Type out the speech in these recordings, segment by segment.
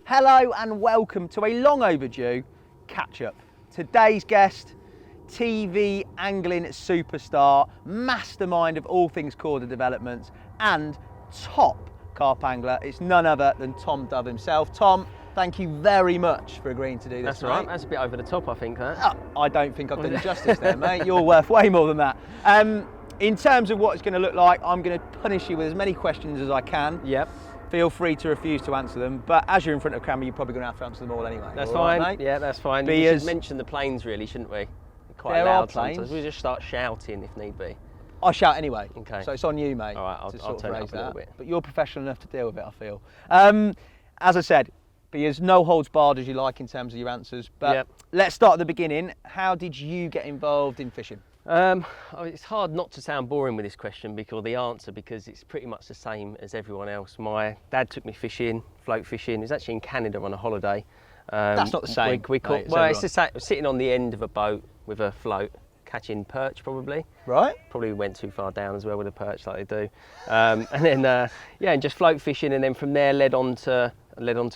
Hello and welcome to a long overdue catch-up. Today's guest, TV angling superstar, mastermind of all things Korda developments and top carp angler. It's none other than Tom Dove himself. Tom, thank you very much for agreeing to do this. That's all right, that's a bit over the top, I think, that. I don't think I've done you justice there, mate. You're worth way more than that. In terms of what it's going to look like, I'm going to punish you with as many questions as I can. Yep. Feel free to refuse to answer them, but as you're in front of camera, you're probably going to have to answer them all anyway. That's all fine. right, mate? Yeah, that's fine. We should mention the planes, really, shouldn't we? Quite there loud are planes. sometimes. We just start shouting if need be. I shout anyway. Okay. So it's on you, mate. All right, I'll turn it up a little bit. But you're professional enough to deal with it, I feel. As I said, be as no holds barred as you like in terms of your answers. But let's start at the beginning. How did you get involved in fishing? It's hard not to sound boring with this question because it's pretty much the same as everyone else. My dad took me fishing, float fishing. He was actually in Canada on a holiday. That's not the same. It's just sitting on the end of a boat with a float, catching perch probably. Right. Probably went too far down as well with a perch like they do. And then and just float fishing, and then from there led on to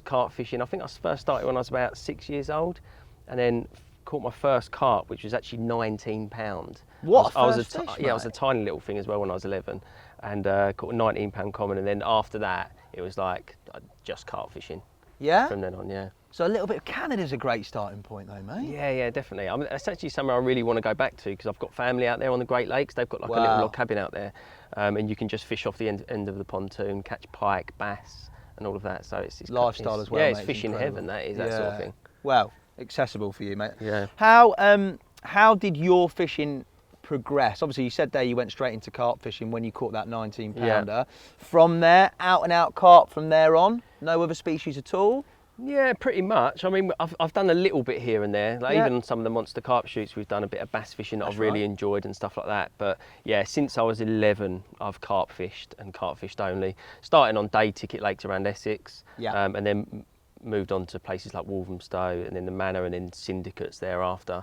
carp fishing. I think I first started when I was about 6 years old, and then caught my first carp, which was actually 19 pound. What I was a tiny little thing as well when I was 11, and caught a 19 pound common, and then after that it was like just carp fishing. Yeah. From then on, yeah. So a little bit of Canada's a great starting point, though, mate. Yeah, definitely. I mean, it's actually somewhere I really want to go back to because I've got family out there on the Great Lakes. They've got like a little log cabin out there, and you can just fish off the end of the pontoon, catch pike, bass, and all of that. So it's lifestyle as well. Yeah, mate. It's fishing heaven. That is that sort of thing. Well, accessible for you, mate. Yeah. How did your fishing progress? Obviously, you said there you went straight into carp fishing when you caught that 19 pounder. Yeah. From there, out and out carp from there on. No other species at all. Yeah, pretty much. I mean, I've done a little bit here and there. Like even on some of the Monster Carp shoots, we've done a bit of bass fishing that I've really enjoyed and stuff like that. But yeah, since I was 11, I've carp fished and carp fished only. Starting on day ticket lakes around Essex, and then moved on to places like Walthamstow and then the Manor and then syndicates thereafter.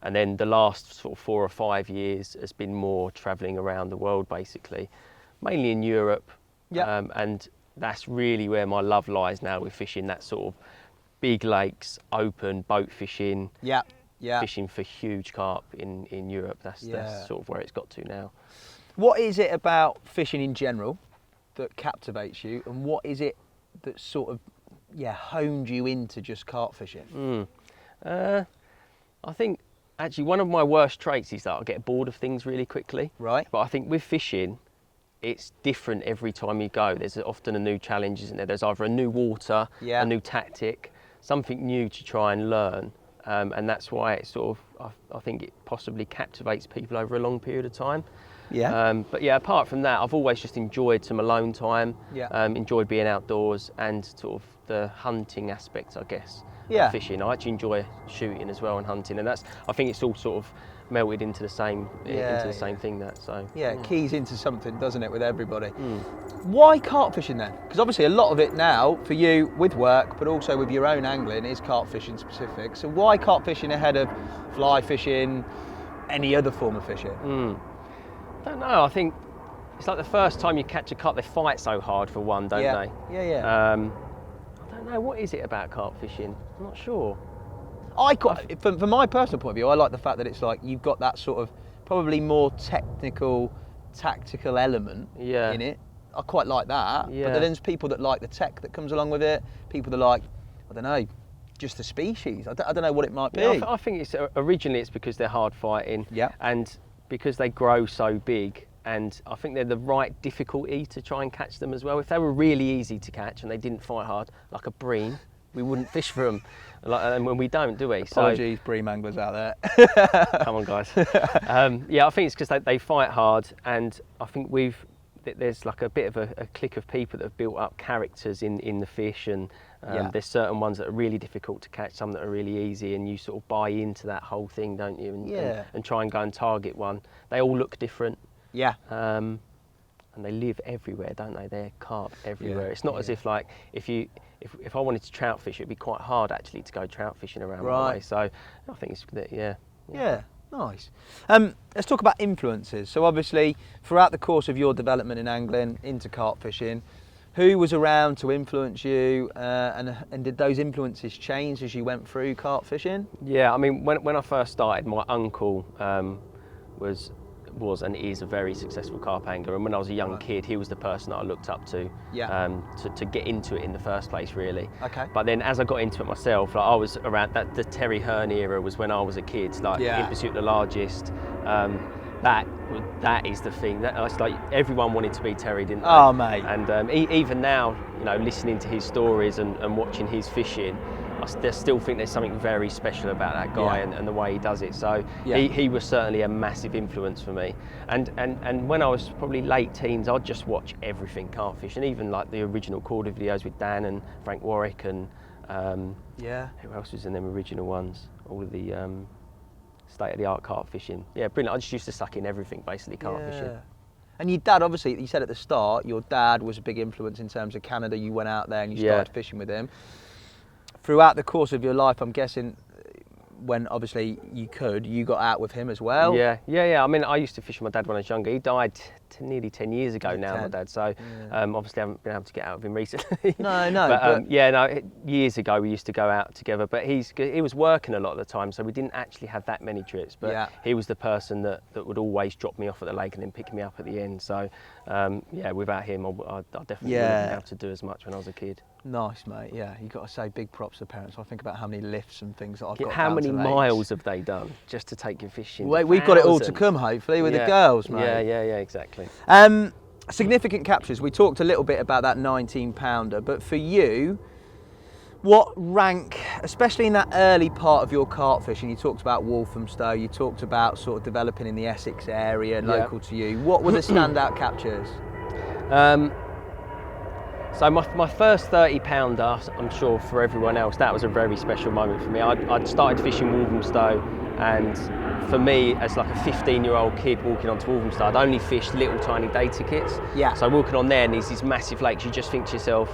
And then the last sort of 4 or 5 years has been more travelling around the world, basically, mainly in Europe. And that's really where my love lies now with fishing, that sort of big lakes, open, boat fishing, fishing for huge carp in Europe. That's sort of where it's got to now. What is it about fishing in general that captivates you, and what is it that sort of honed you into just carp fishing? I think actually one of my worst traits is that I get bored of things really quickly. Right. But I think with fishing, it's different every time you go. There's often a new challenge, isn't there? There's either a new water, a new tactic, something new to try and learn. And that's why it sort of, I think it possibly captivates people over a long period of time. But yeah, apart from that, I've always just enjoyed some alone time, enjoyed being outdoors and sort of the hunting aspect, I guess, of fishing. I actually enjoy shooting as well and hunting, and I think it's all sort of melted into the same same thing. It keys into something, doesn't it, with everybody? Why carp fishing then? Because obviously a lot of it now for you with work, but also with your own angling, is carp fishing specific. So why carp fishing ahead of fly fishing, any other form of fishing? I don't know. I think it's like the first time you catch a carp, they fight so hard for one, don't they? I don't know, what is it about carp fishing? I'm not sure. From my personal point of view, I like the fact that it's like you've got that sort of probably more technical, tactical element in it. I quite like that. But then there's people that like the tech that comes along with it. People that like, I don't know, just the species. I don't know what it might be. I think originally it's because they're hard fighting, and because they grow so big. And I think they're the right difficulty to try and catch them as well. If they were really easy to catch and they didn't fight hard, like a bream, we wouldn't fish for them. And when we don't, do we? Apologies, bream anglers out there. Come on, guys. I think it's because they fight hard, and I think there's like a bit of a clique of people that have built up characters in the fish, and there's certain ones that are really difficult to catch, some that are really easy, and you sort of buy into that whole thing, don't you? And try and go and target one. They all look different. And they live everywhere, don't they? They're carp everywhere. It's not as if like if I wanted to trout fish, it'd be quite hard actually to go trout fishing around my way. So I think it's nice. Let's talk about influences. So obviously, throughout the course of your development in angling into carp fishing, Who was around to influence you, and did those influences change as you went through carp fishing? Yeah, I mean, when I first started, my uncle was and is a very successful carp angler, and when I was a young kid, he was the person that I looked up to, to get into it in the first place, really. Okay. But then as I got into it myself, like I was around that, the Terry Hearn era was when I was a kid, like In Pursuit of the Largest. That is the thing. That's like everyone wanted to be Terry, didn't they? Oh, mate. And even now, you know, listening to his stories and watching his fishing, I still think there's something very special about that guy and the way he does it. So he was certainly a massive influence for me. And when I was probably late teens, I'd just watch everything carp fishing, even like the original Korda videos with Dan and Frank Warwick and who else was in them original ones? All of the state-of-the-art carp fishing. Yeah, brilliant. I just used to suck in everything, basically, carp fishing. And your dad, obviously, you said at the start, your dad was a big influence in terms of Canada. You went out there and you started fishing with him. Throughout the course of your life, I'm guessing, when obviously you got out with him as well? Yeah. I mean, I used to fish with my dad when I was younger. He died nearly 10 years ago now, my dad. So obviously I haven't been able to get out with him recently. No. But years ago we used to go out together. But he was working a lot of the time, so we didn't actually have that many trips. But he was the person that would always drop me off at the lake and then pick me up at the end. So without him, I definitely wouldn't be able to do as much when I was a kid. Nice, mate. Yeah, you've got to say big props to parents. I think about how many lifts and things that I've got. How many miles have they done just to take you fishing? Well, we've got it all to come, hopefully, with the girls, mate. Yeah, exactly. Significant captures. We talked a little bit about that 19-pounder, but for you, what rank, especially in that early part of your carp fishing, you talked about Walthamstow, you talked about sort of developing in the Essex area, local to you. What were the standout captures? So my first 30-pounder, I'm sure for everyone else, that was a very special moment for me. I'd started fishing Walthamstow, and for me, as like a 15-year-old kid walking onto Walthamstow, I'd only fished little tiny day tickets. Yeah. So walking on there and there's these massive lakes, you just think to yourself,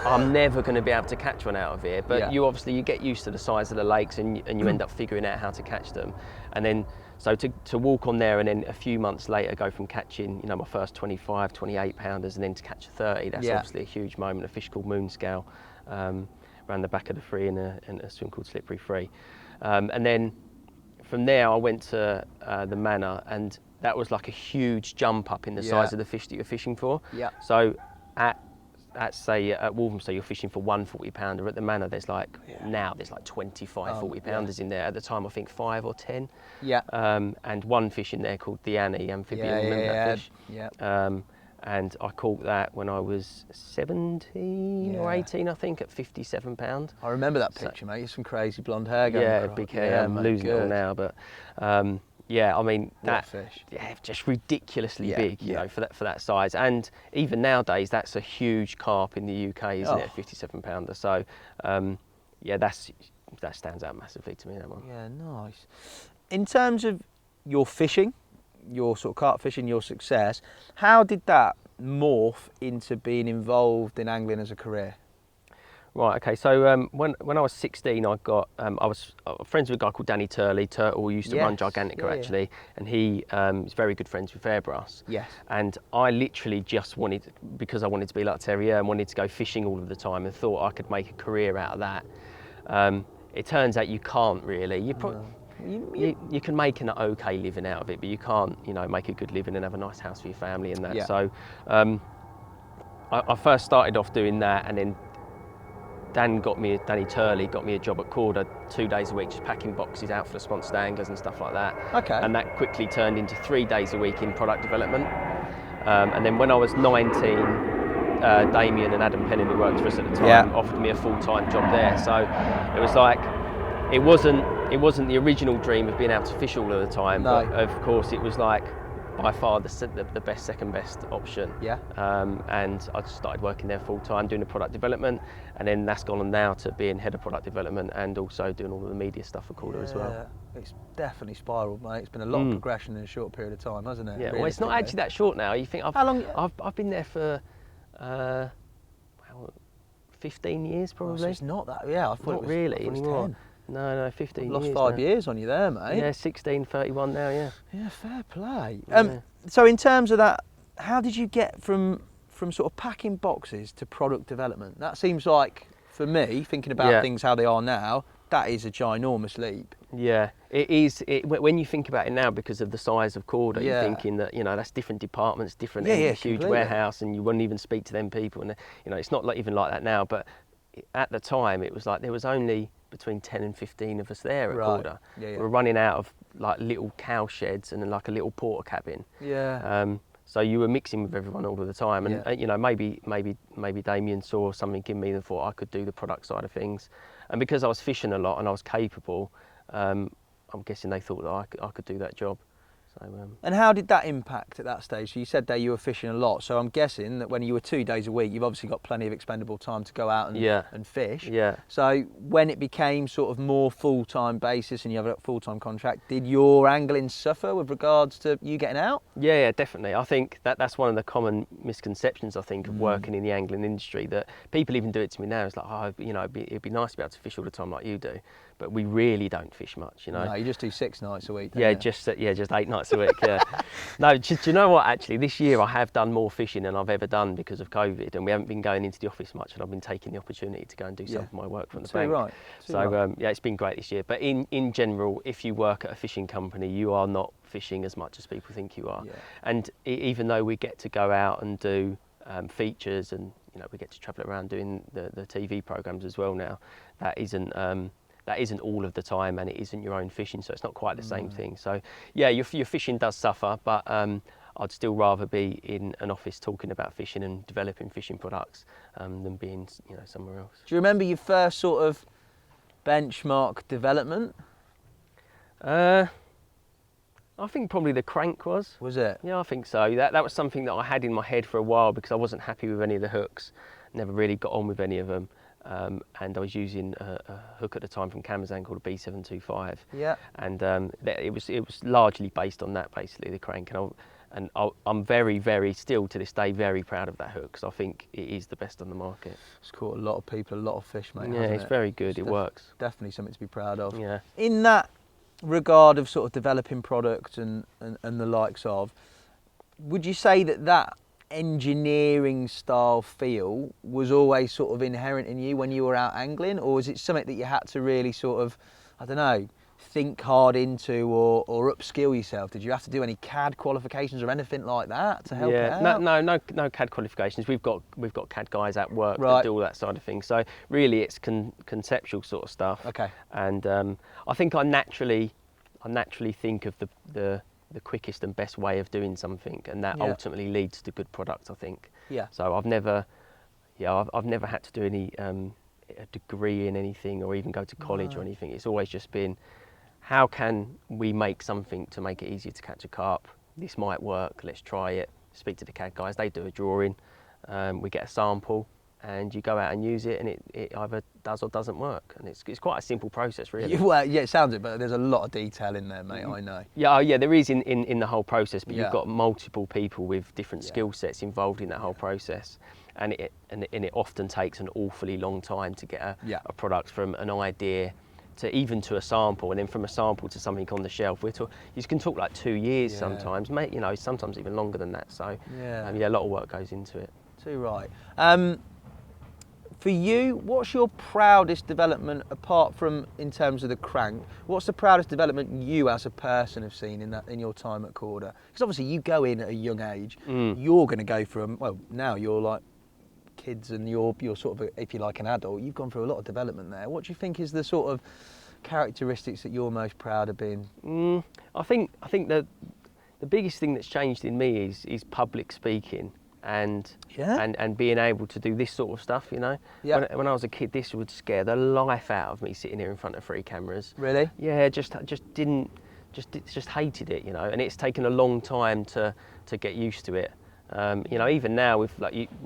I'm never going to be able to catch one out of here. But you get used to the size of the lakes and you end up figuring out how to catch them. And then, so to walk on there and then a few months later go from catching, my first 25, 28 pounders and then to catch a 30, that's obviously a huge moment. A fish called Moonscale around the back of the Free in a swim called Slippery Free. And then from there I went to the Manor, and that was like a huge jump up in the size of the fish that you're fishing for. Yeah. So say at Walthamstow you're fishing for 1 40-pounder. At the Manor there's like now there's like 25 40-pounders in there. At the time I think 5 or 10. Yeah. And one fish in there called the Annie amphibian. Remember that fish? Yeah. And I caught that when I was 17 or 18, I think, at 57 pound. I remember that picture, mate. Some crazy blonde hair going. Yeah, big hair. I'm losing it all now, but. Yeah, I mean that fish. Yeah, just ridiculously big, you know, for that size. And even nowadays, that's a huge carp in the UK, isn't it? A 57-pounder. So, that stands out massively to me. That one. Yeah, nice. In terms of your fishing, your sort of carp fishing, your success, how did that morph into being involved in angling as a career? Right, okay, so when I was 16, I was friends with a guy called Danny Turley, Turtle, who used to run Gigantica actually, and he is very good friends with Fairbrass. Yes. And I literally just wanted, because I wanted to be like Terrier and wanted to go fishing all of the time and thought I could make a career out of that. It turns out you can't really. You can make an okay living out of it, but you can't, make a good living and have a nice house for your family and that. Yeah. So I first started off doing that, and then Danny Turley got me a job at Korda 2 days a week, just packing boxes out for the sponsored anglers and stuff like that. Okay. And that quickly turned into 3 days a week in product development. And then when I was 19, Damien and Adam Pennon, who worked for us at the time, offered me a full-time job there. So it was like, it wasn't the original dream of being able to fish all of the time, but of course it was like by far the second best option. Yeah. And I just started working there full time, doing the product development, and then that's gone on now to being head of product development and also doing all of the media stuff for Korda as well. It's definitely spiraled, mate. It's been a lot of progression in a short period of time, hasn't it? Yeah. Well, it's not actually that short now. You think how long? I've been there for 15 years probably. Oh, so it's not that. Yeah, I thought not really anymore. 10. No, 15 years. Lost 5 years on you there, mate. Yeah, 16, 31 now, yeah. Yeah, fair play. So in terms of that, how did you get from from sort of packing boxes to product development, that seems like, for me, thinking about things how they are now, that is a ginormous leap. Yeah, it is. When you think about it now, because of the size of Korda, you're thinking that, you know, that's different departments, different huge completely. Warehouse, and you wouldn't even speak to them people. And, you know, it's not like, even like that now. But at the time, it was like there was only between 10 and 15 of us there at Korda. We were running out of like little cow sheds and like a little porter cabin. So you were mixing with everyone all of the time, and you know, maybe Damien saw something in me and thought I could do the product side of things, and because I was fishing a lot and I was capable, I'm guessing they thought that I could do that job. So, and how did that impact at that stage? So you said there you were fishing a lot, so I'm guessing that when you were 2 days a week, you've obviously got plenty of expendable time to go out and fish. So when it became sort of more full-time basis and you have a full-time contract, did your angling suffer with regards to you getting out? Yeah, definitely. I think that's one of the common misconceptions, I think, of working in the angling industry, that people even do it to me now. It's like, oh, you know, it'd be nice to be able to fish all the time like you do, but we really don't fish much, you know. No, you just do 6 nights a week. Just 8 nights a week. No, do you know what? Actually, this year I have done more fishing than I've ever done because of COVID, and we haven't been going into the office much, and I've been taking the opportunity to go and do some of my work from the bank. So it's been great this year. But in general, if you work at a fishing company, you are not fishing as much as people think you are. And even though we get to go out and do features, and you know, we get to travel around doing the TV programs as well now, that isn't all of the time, and it isn't your own fishing, so it's not quite the same thing. So yeah, your fishing does suffer, but I'd still rather be in an office talking about fishing and developing fishing products than being, you know, somewhere else. Do you remember your first sort of benchmark development? I think probably the crank was. Was it? Yeah, I think so. That was something that I had in my head for a while because I wasn't happy with any of the hooks. Never really got on with any of them. And I was using a hook at the time from Camazan called a B725. And it was largely based on that, basically, the crank. And I'm very, very, still to this day, very proud of that hook because I think it is the best on the market. It's caught a lot of people, a lot of fish, mate. Yeah, it's very good. It works. Definitely something to be proud of. Yeah. In that regard of sort of developing products and the likes of, would you say that engineering style feel was always sort of inherent in you when you were out angling, or was it something that you had to really sort of, I don't know, think hard into or upskill yourself? Did you have to do any CAD qualifications or anything like that to help it out? No CAD qualifications. We've got CAD guys at work that do all that side of things. So really, it's conceptual sort of stuff. Okay. And I think I naturally think of the quickest and best way of doing something, and that ultimately leads to good products, I think. So I've never had to do any a degree in anything or even go to college or anything. It's always just been, how can we make something to make it easier to catch a carp? This might work, let's try it. Speak to the CAD guys, they do a drawing, we get a sample, and you go out and use it, and it either does or doesn't work. And it's quite a simple process, really. Well, yeah, it sounds it, but there's a lot of detail in there, mate, I know. Yeah, there is in the whole process, but you've got multiple people with different skill sets involved in that whole process. And it often takes an awfully long time to get a product from an idea to a sample, and then from a sample to something on the shelf. You can talk like 2 years sometimes, mate, you know, sometimes even longer than that. So a lot of work goes into it. Too right. For you, what's your proudest development, apart from in terms of the crank? What's the proudest development you as a person have seen in your time at Korda? Because obviously you go in at a young age, you're going to go from, well, now you're like kids and you're sort of, if you like, an adult. You've gone through a lot of development there. What do you think is the sort of characteristics that you're most proud of being? I think the biggest thing that's changed in me is public speaking. And being able to do this sort of stuff, you know. When I was a kid, this would scare the life out of me, sitting here in front of 3 cameras. Really? Yeah, just hated it, you know. And it's taken a long time to get used to it. You know, even now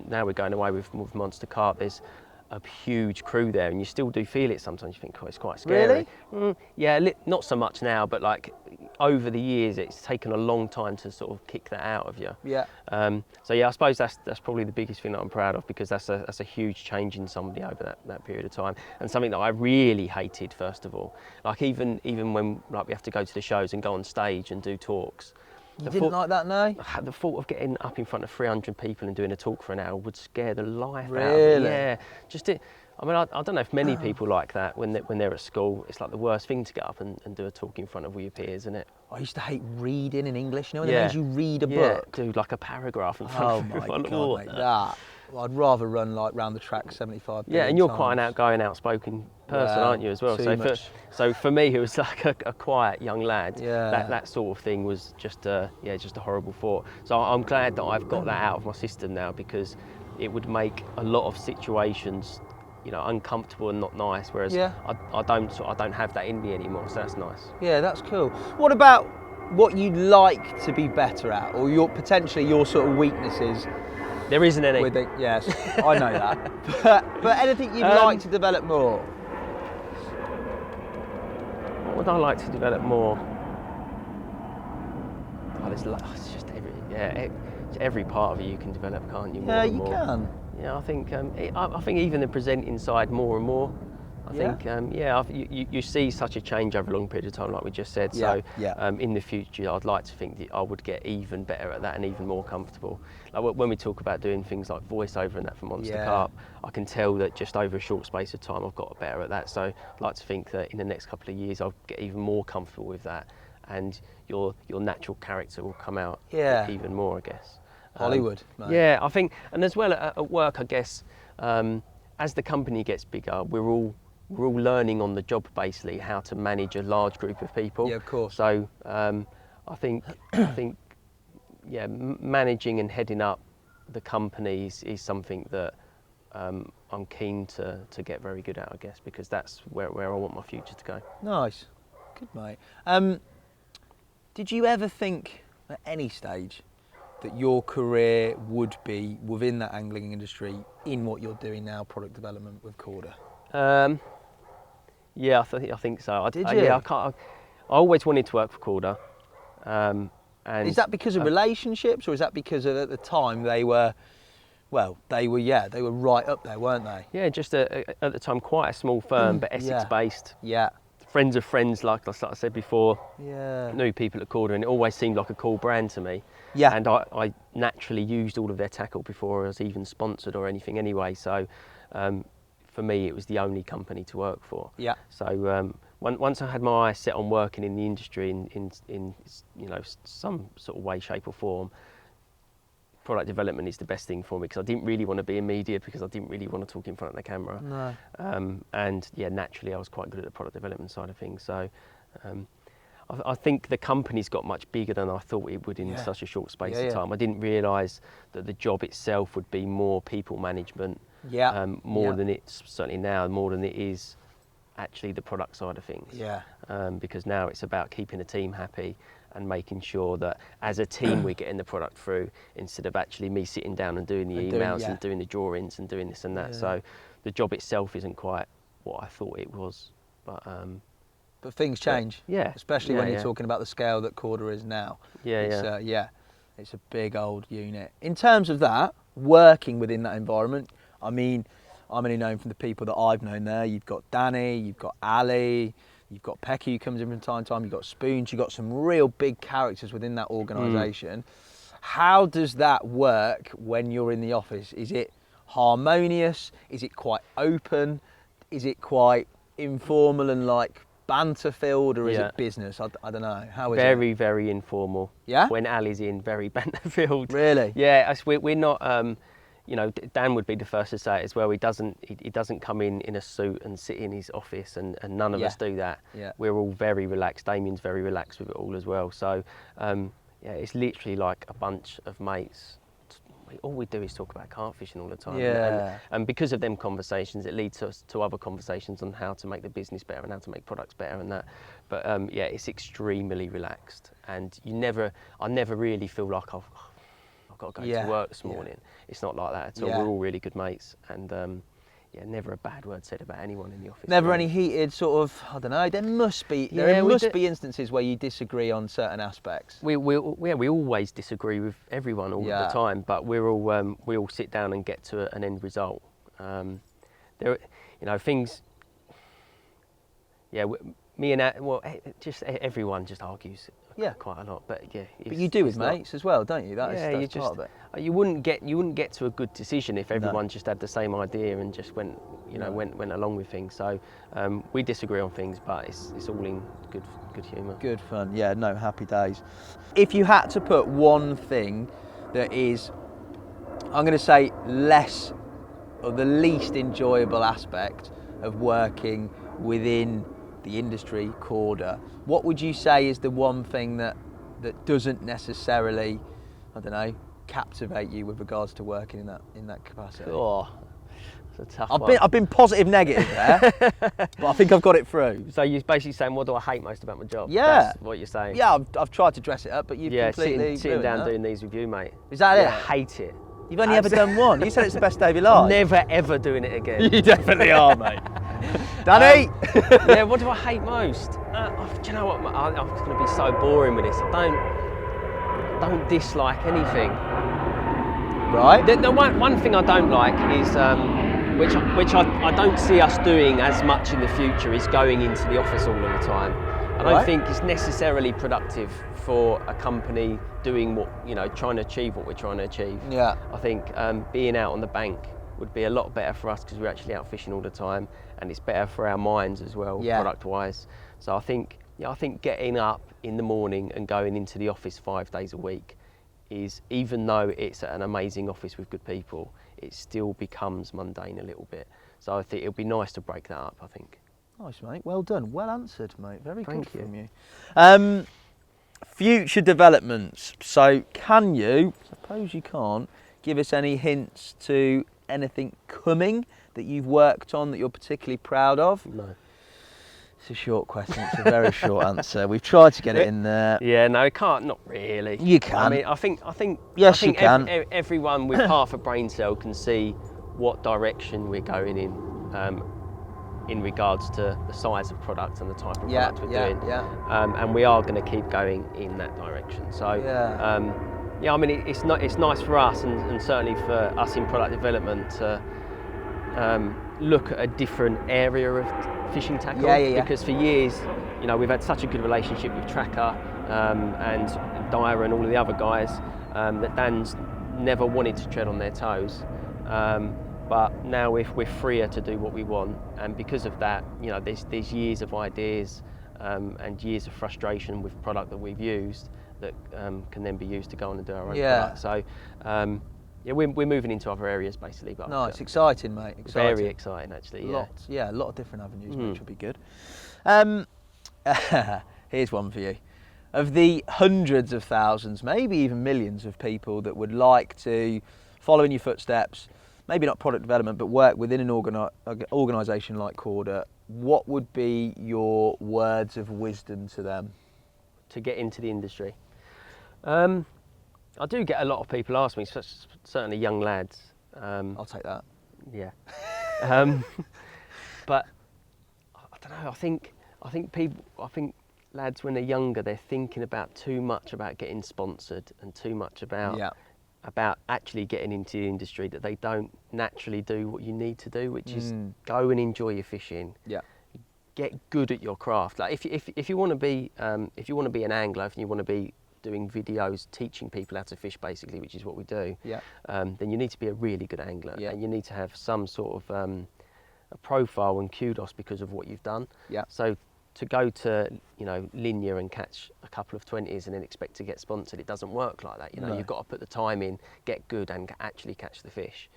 now we're going away with Monster Carp. There's a huge crew there, and you still do feel it sometimes. You think, oh, it's quite scary. Really? Yeah, not so much now, but like over the years, it's taken a long time to sort of kick that out of you. So yeah, I suppose that's probably the biggest thing that I'm proud of, because that's a huge change in somebody over that period of time, and something that I really hated first of all. Like even when we have to go to the shows and go on stage and do talks, You didn't like that, no? The thought of getting up in front of 300 people and doing a talk for an hour would scare the life out of me. Really? Yeah. I mean, I don't know if many people like that when they're at school. It's like the worst thing to get up and do a talk in front of all your peers, isn't it? I used to hate reading in English. You know, when they made you read a book. Do like a paragraph in front of everyone. Oh my God, mate, I'd rather run like round the track 75. Yeah, and you're quite an outgoing, outspoken person, aren't you, as well? So for me, who was like a quiet young lad, that sort of thing was just a horrible thought. So I'm glad that I've got that out of my system now, because it would make a lot of situations, uncomfortable and not nice. Whereas I don't have that in me anymore. So that's nice. Yeah, that's cool. What about what you'd like to be better at, or potentially your sort of weaknesses? There isn't any. Yes, I know that. But anything you'd like to develop more? What would I like to develop more? It's just every part of it you can develop, can't you? More and more. Can. Yeah, I think even the presenting side more and more. I think you see such a change over a long period of time, like we just said. So in the future, I'd like to think that I would get even better at that and even more comfortable. Like when we talk about doing things like voiceover and that for Monster Carp, I can tell that just over a short space of time, I've got better at that. So I'd like to think that in the next couple of years, I'll get even more comfortable with that, and your natural character will come out even more, I guess. Hollywood, mate. Yeah, I think, and as well at work, I guess, as the company gets bigger, we're all learning on the job, basically, how to manage a large group of people. Yeah, of course. So I think managing and heading up the companies is something that I'm keen to get very good at, I guess, because that's where I want my future to go. Nice, good mate. Did you ever think at any stage that your career would be within that angling industry in what you're doing now, product development with Korda? Yeah, I think so. Did you? I always wanted to work for Korda. And is that because of relationships, or is that because at the time they were right up there, weren't they? Yeah, just at the time quite a small firm, but Essex-based. Yeah. Friends of friends, like I said before. Yeah. Knew people at Korda, and it always seemed like a cool brand to me. Yeah. And I naturally used all of their tackle before I was even sponsored or anything anyway. So for me, it was the only company to work for. Yeah. So once I had my eyes set on working in the industry in some sort of way, shape or form, product development is the best thing for me, because I didn't really want to be in media, because I didn't really want to talk in front of the camera. No. And naturally I was quite good at the product development side of things. So I think the company's got much bigger than I thought it would in such a short space of time. I didn't realise that the job itself would be more people management, more than it's certainly now, more than it is actually the product side of things. Yeah. Because now it's about keeping the team happy and making sure that as a team we're getting the product through, instead of actually me sitting down and doing the emails and doing the drawings and doing this and that. So the job itself isn't quite what I thought it was. But things change. Especially when you're talking about the scale that Korda is now. It's a big old unit. In terms of that, working within that environment, I mean, I'm only known from the people that I've known there. You've got Danny, you've got Ali, you've got Pecky who comes in from time to time, you've got Spoons, you've got some real big characters within that organisation. How does that work when you're in the office? Is it harmonious? Is it quite open? Is it quite informal and like banter filled, or is it business? I don't know. How is it? Very, very informal. Yeah? When Ali's in, very banter filled. Really? Yeah, we're not, Dan would be the first to say it as well. He doesn't come in a suit and sit in his office, and none of us do that. Yeah. We're all very relaxed. Damien's very relaxed with it all as well. So, it's literally like a bunch of mates. All we do is talk about carp fishing all the time. Yeah. And because of them conversations, it leads us to other conversations on how to make the business better and how to make products better and that. But it's extremely relaxed, and I never really feel like I've got to go to work this morning. It's not like that at all. We're all really good mates, and never a bad word said about anyone in the office. Never any heated sort of, I don't know, there must be instances where you disagree on certain aspects. We always disagree with everyone all the time, but we all sit down and get to an end result. Things. Yeah, me and just everyone just argues quite a lot. But yeah, but you do with mates as well, don't you? That's part of it. You wouldn't get to a good decision if everyone just had the same idea and just went along with things. So we disagree on things, but it's all in good humour. Good fun. Yeah, no, happy days. If you had to put one thing that is, I'm going to say, less or the least enjoyable aspect of working within the industry, Korda, what would you say is the one thing that doesn't necessarily, I don't know, captivate you with regards to working in that capacity? Oh, that's a tough one. I've been positive negative there, but I think I've got it through. So you're basically saying, what do I hate most about my job? Yeah. That's what you're saying. Yeah, I've tried to dress it up, but you've completely sitting down that. doing these with you, mate. Is that it? I hate it. You've only ever done one. You said it's the best day of your life. Never ever doing it again. You definitely are, mate. Danny! Yeah, what do I hate most? Do you know what? I'm going to be so boring with this. I don't dislike anything. Right. The one thing I don't like is, which I don't see us doing as much in the future, is going into the office all of the time. I don't think it's necessarily productive for a company doing trying to achieve what we're trying to achieve. Yeah. I think being out on the bank would be a lot better for us because we're actually out fishing all the time, and it's better for our minds as well, product-wise. So I think getting up in the morning and going into the office 5 days a week is, even though it's an amazing office with good people, it still becomes mundane a little bit. So I think it'll be nice to break that up, I think. Nice, mate. Well done. Well answered, mate. Very good from you. Future developments. So can you, suppose you can't, give us any hints to anything coming that you've worked on that you're particularly proud of? No. It's a short question. It's a very short answer. We've tried to get it in there. Yeah, no, it can't. Not really. You can. I mean, I think. Yes, you can. Everyone with half a brain cell can see what direction we're going in regards to the size of product and the type of product we're doing. And we are going to keep going in that direction. So, I mean, it's nice for us and certainly for us in product development to look at a different area of fishing tackle. Because for years, we've had such a good relationship with Tracker and Dyer and all of the other guys that Dan's never wanted to tread on their toes. But now we're freer to do what we want, and because of that, there's years of ideas and years of frustration with product that we've used that can then be used to go on and do our own product. So we're moving into other areas basically. But no, it's exciting, mate. Exciting. Very exciting, actually. A lot of different avenues, which will be good. Here's one for you. Of the hundreds of thousands, maybe even millions of people that would like to follow in your footsteps, maybe not product development, but work within an organisation like Korda, what would be your words of wisdom to them? To get into the industry? I do get a lot of people ask me, certainly young lads. I'll take that. Yeah. But I don't know. I think lads when they're younger, they're thinking about too much about getting sponsored and too much about actually getting into the industry, that they don't naturally do what you need to do, which is go and enjoy your fishing. Yeah. Get good at your craft. Like if you want to be an angler, if you want to be doing videos teaching people how to fish, basically, which is what we do, then you need to be a really good angler, and you need to have some sort of a profile and kudos because of what you've done. So to go to linear and catch a couple of 20s and then expect to get sponsored, it doesn't work like that. You've got to put the time in, get good, and actually catch the fish.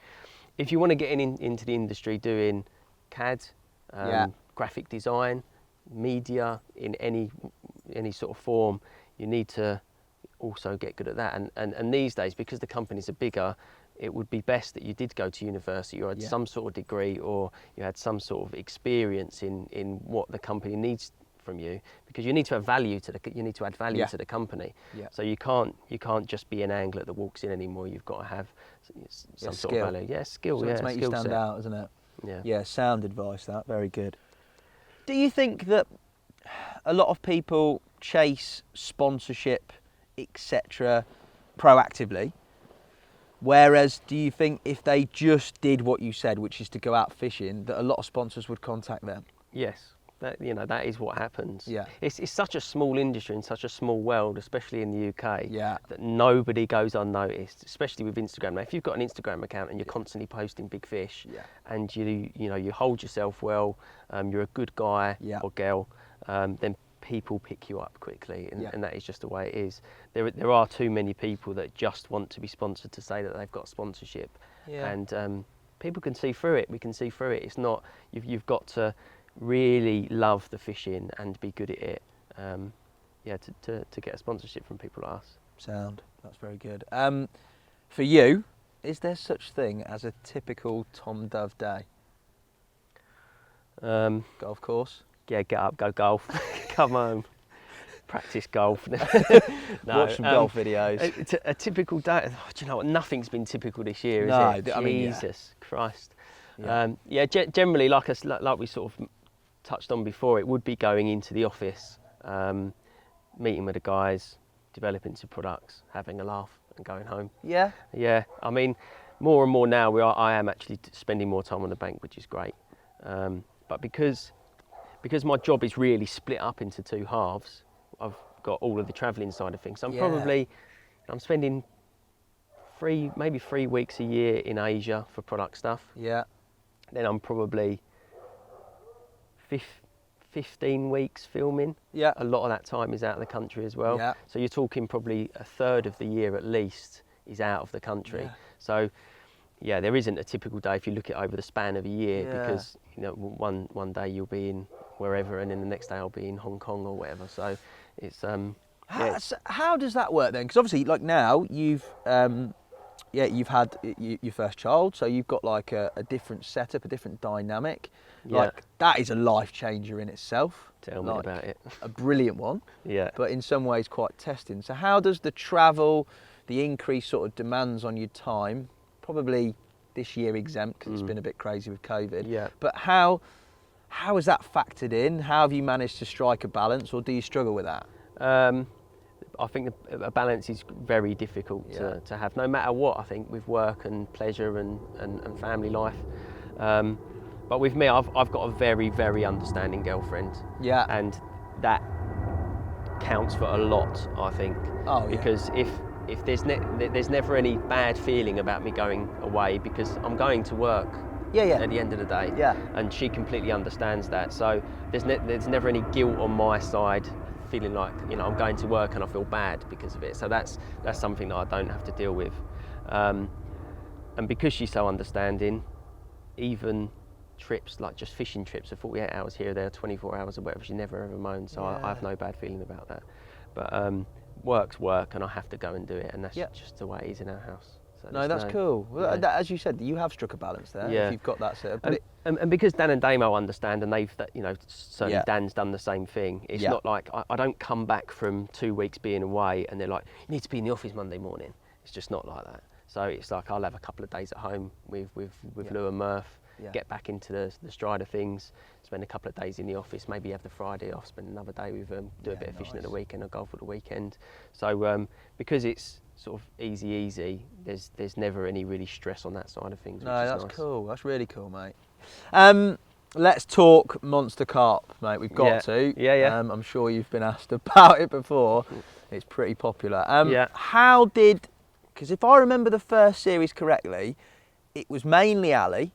If you want to get into the industry doing CAD, graphic design, media in any sort of form, you need to also get good at that. And these days, because the companies are bigger, it would be best that you did go to university or had some sort of degree, or you had some sort of experience in what the company needs from you, because you need to add value to the company. So you can't just be an angler that walks in anymore. You've got to have some sort of value. Skill. To make you stand out, isn't it? Yeah. Sound advice. That very good. Do you think that a lot of people chase sponsorship, etc., proactively? Whereas, do you think if they just did what you said, which is to go out fishing, that a lot of sponsors would contact them? Yes, That, you know, that is what happens. Yeah. It's such a small industry in such a small world, especially in the UK, Yeah. that nobody goes unnoticed, especially with Instagram. Now, if you've got an Instagram account and you're constantly posting big fish, and you know, you hold yourself well, you're a good guy or girl, then people pick you up quickly, and that is just the way it is. There are too many people that just want to be sponsored to say that they've got sponsorship, and people can see through it. We can see through it. It's not, you've got to really love the fishing and be good at it, to get a sponsorship from people like us. Sound, that's very good. For you, is there such thing as a typical Tom Dove day? Golf course? Yeah, get up, go golf, come home, practice golf. No, watch some golf videos. A typical day. Oh, do you know what? Nothing's been typical this year, is it? I mean, Jesus Christ. Generally, like we sort of touched on before, it would be going into the office, meeting with the guys, developing some products, having a laugh, and going home. Yeah. Yeah. I mean, more and more now, I am actually spending more time on the bank, which is great. But because my job is really split up into two halves, I've got all of the travelling side of things. So I'm spending maybe 3 weeks a year in Asia for product stuff. Yeah. Then I'm probably 15 weeks filming. Yeah. A lot of that time is out of the country as well. Yeah. So you're talking probably a third of the year at least is out of the country. Yeah. So yeah, there isn't a typical day if you look at over the span of a year, because you know, one day you'll be in wherever, and then the next day I'll be in Hong Kong or whatever. So it's how does that work then? Because obviously, like now you've had your first child, so you've got like a different setup, a different dynamic. Like that is a life changer in itself. Tell me about it. A brilliant one. Yeah. But in some ways quite testing. So how does the travel, the increased sort of demands on your time, probably this year exempt because it's been a bit crazy with COVID. Yeah. But how is that factored in? How have you managed to strike a balance, or do you struggle with that? I think a balance is very difficult to have, no matter what, I think, with work and pleasure and family life. But with me, I've got a very, very understanding girlfriend. Yeah. And that counts for a lot, I think. Oh, yeah. Because if there's never any bad feeling about me going away, because I'm going to work at the end of the day. Yeah. And she completely understands that. So there's never any guilt on my side, feeling like, you know, I'm going to work and I feel bad because of it. So that's something that I don't have to deal with. And because she's so understanding, even trips, like just fishing trips, are 48 hours here or there, 24 hours or whatever, she never ever moans. So I have no bad feeling about that. But work's work, and I have to go and do it, and that's just the way it is in our house. So no, that's cool. Well, as you said, you have struck a balance there. Yeah. If you've got that set up. And because Dan and Damo understand, and they've, you know, certainly Dan's done the same thing. It's not like I don't come back from 2 weeks being away and they're like, you need to be in the office Monday morning. It's just not like that. So it's like I'll have a couple of days at home with Lou and Murph, get back into the stride of things, spend a couple of days in the office, maybe have the Friday off, spend another day with them, do a bit of fishing at the weekend or golf at the weekend. So because it's sort of easy, there's never any really stress on that side of things. No, that's nice. Cool. That's really cool, mate. Let's talk Monster Carp, mate. We've got to. Yeah. I'm sure you've been asked about it before. It's pretty popular. How did? Because if I remember the first series correctly, it was mainly Ali,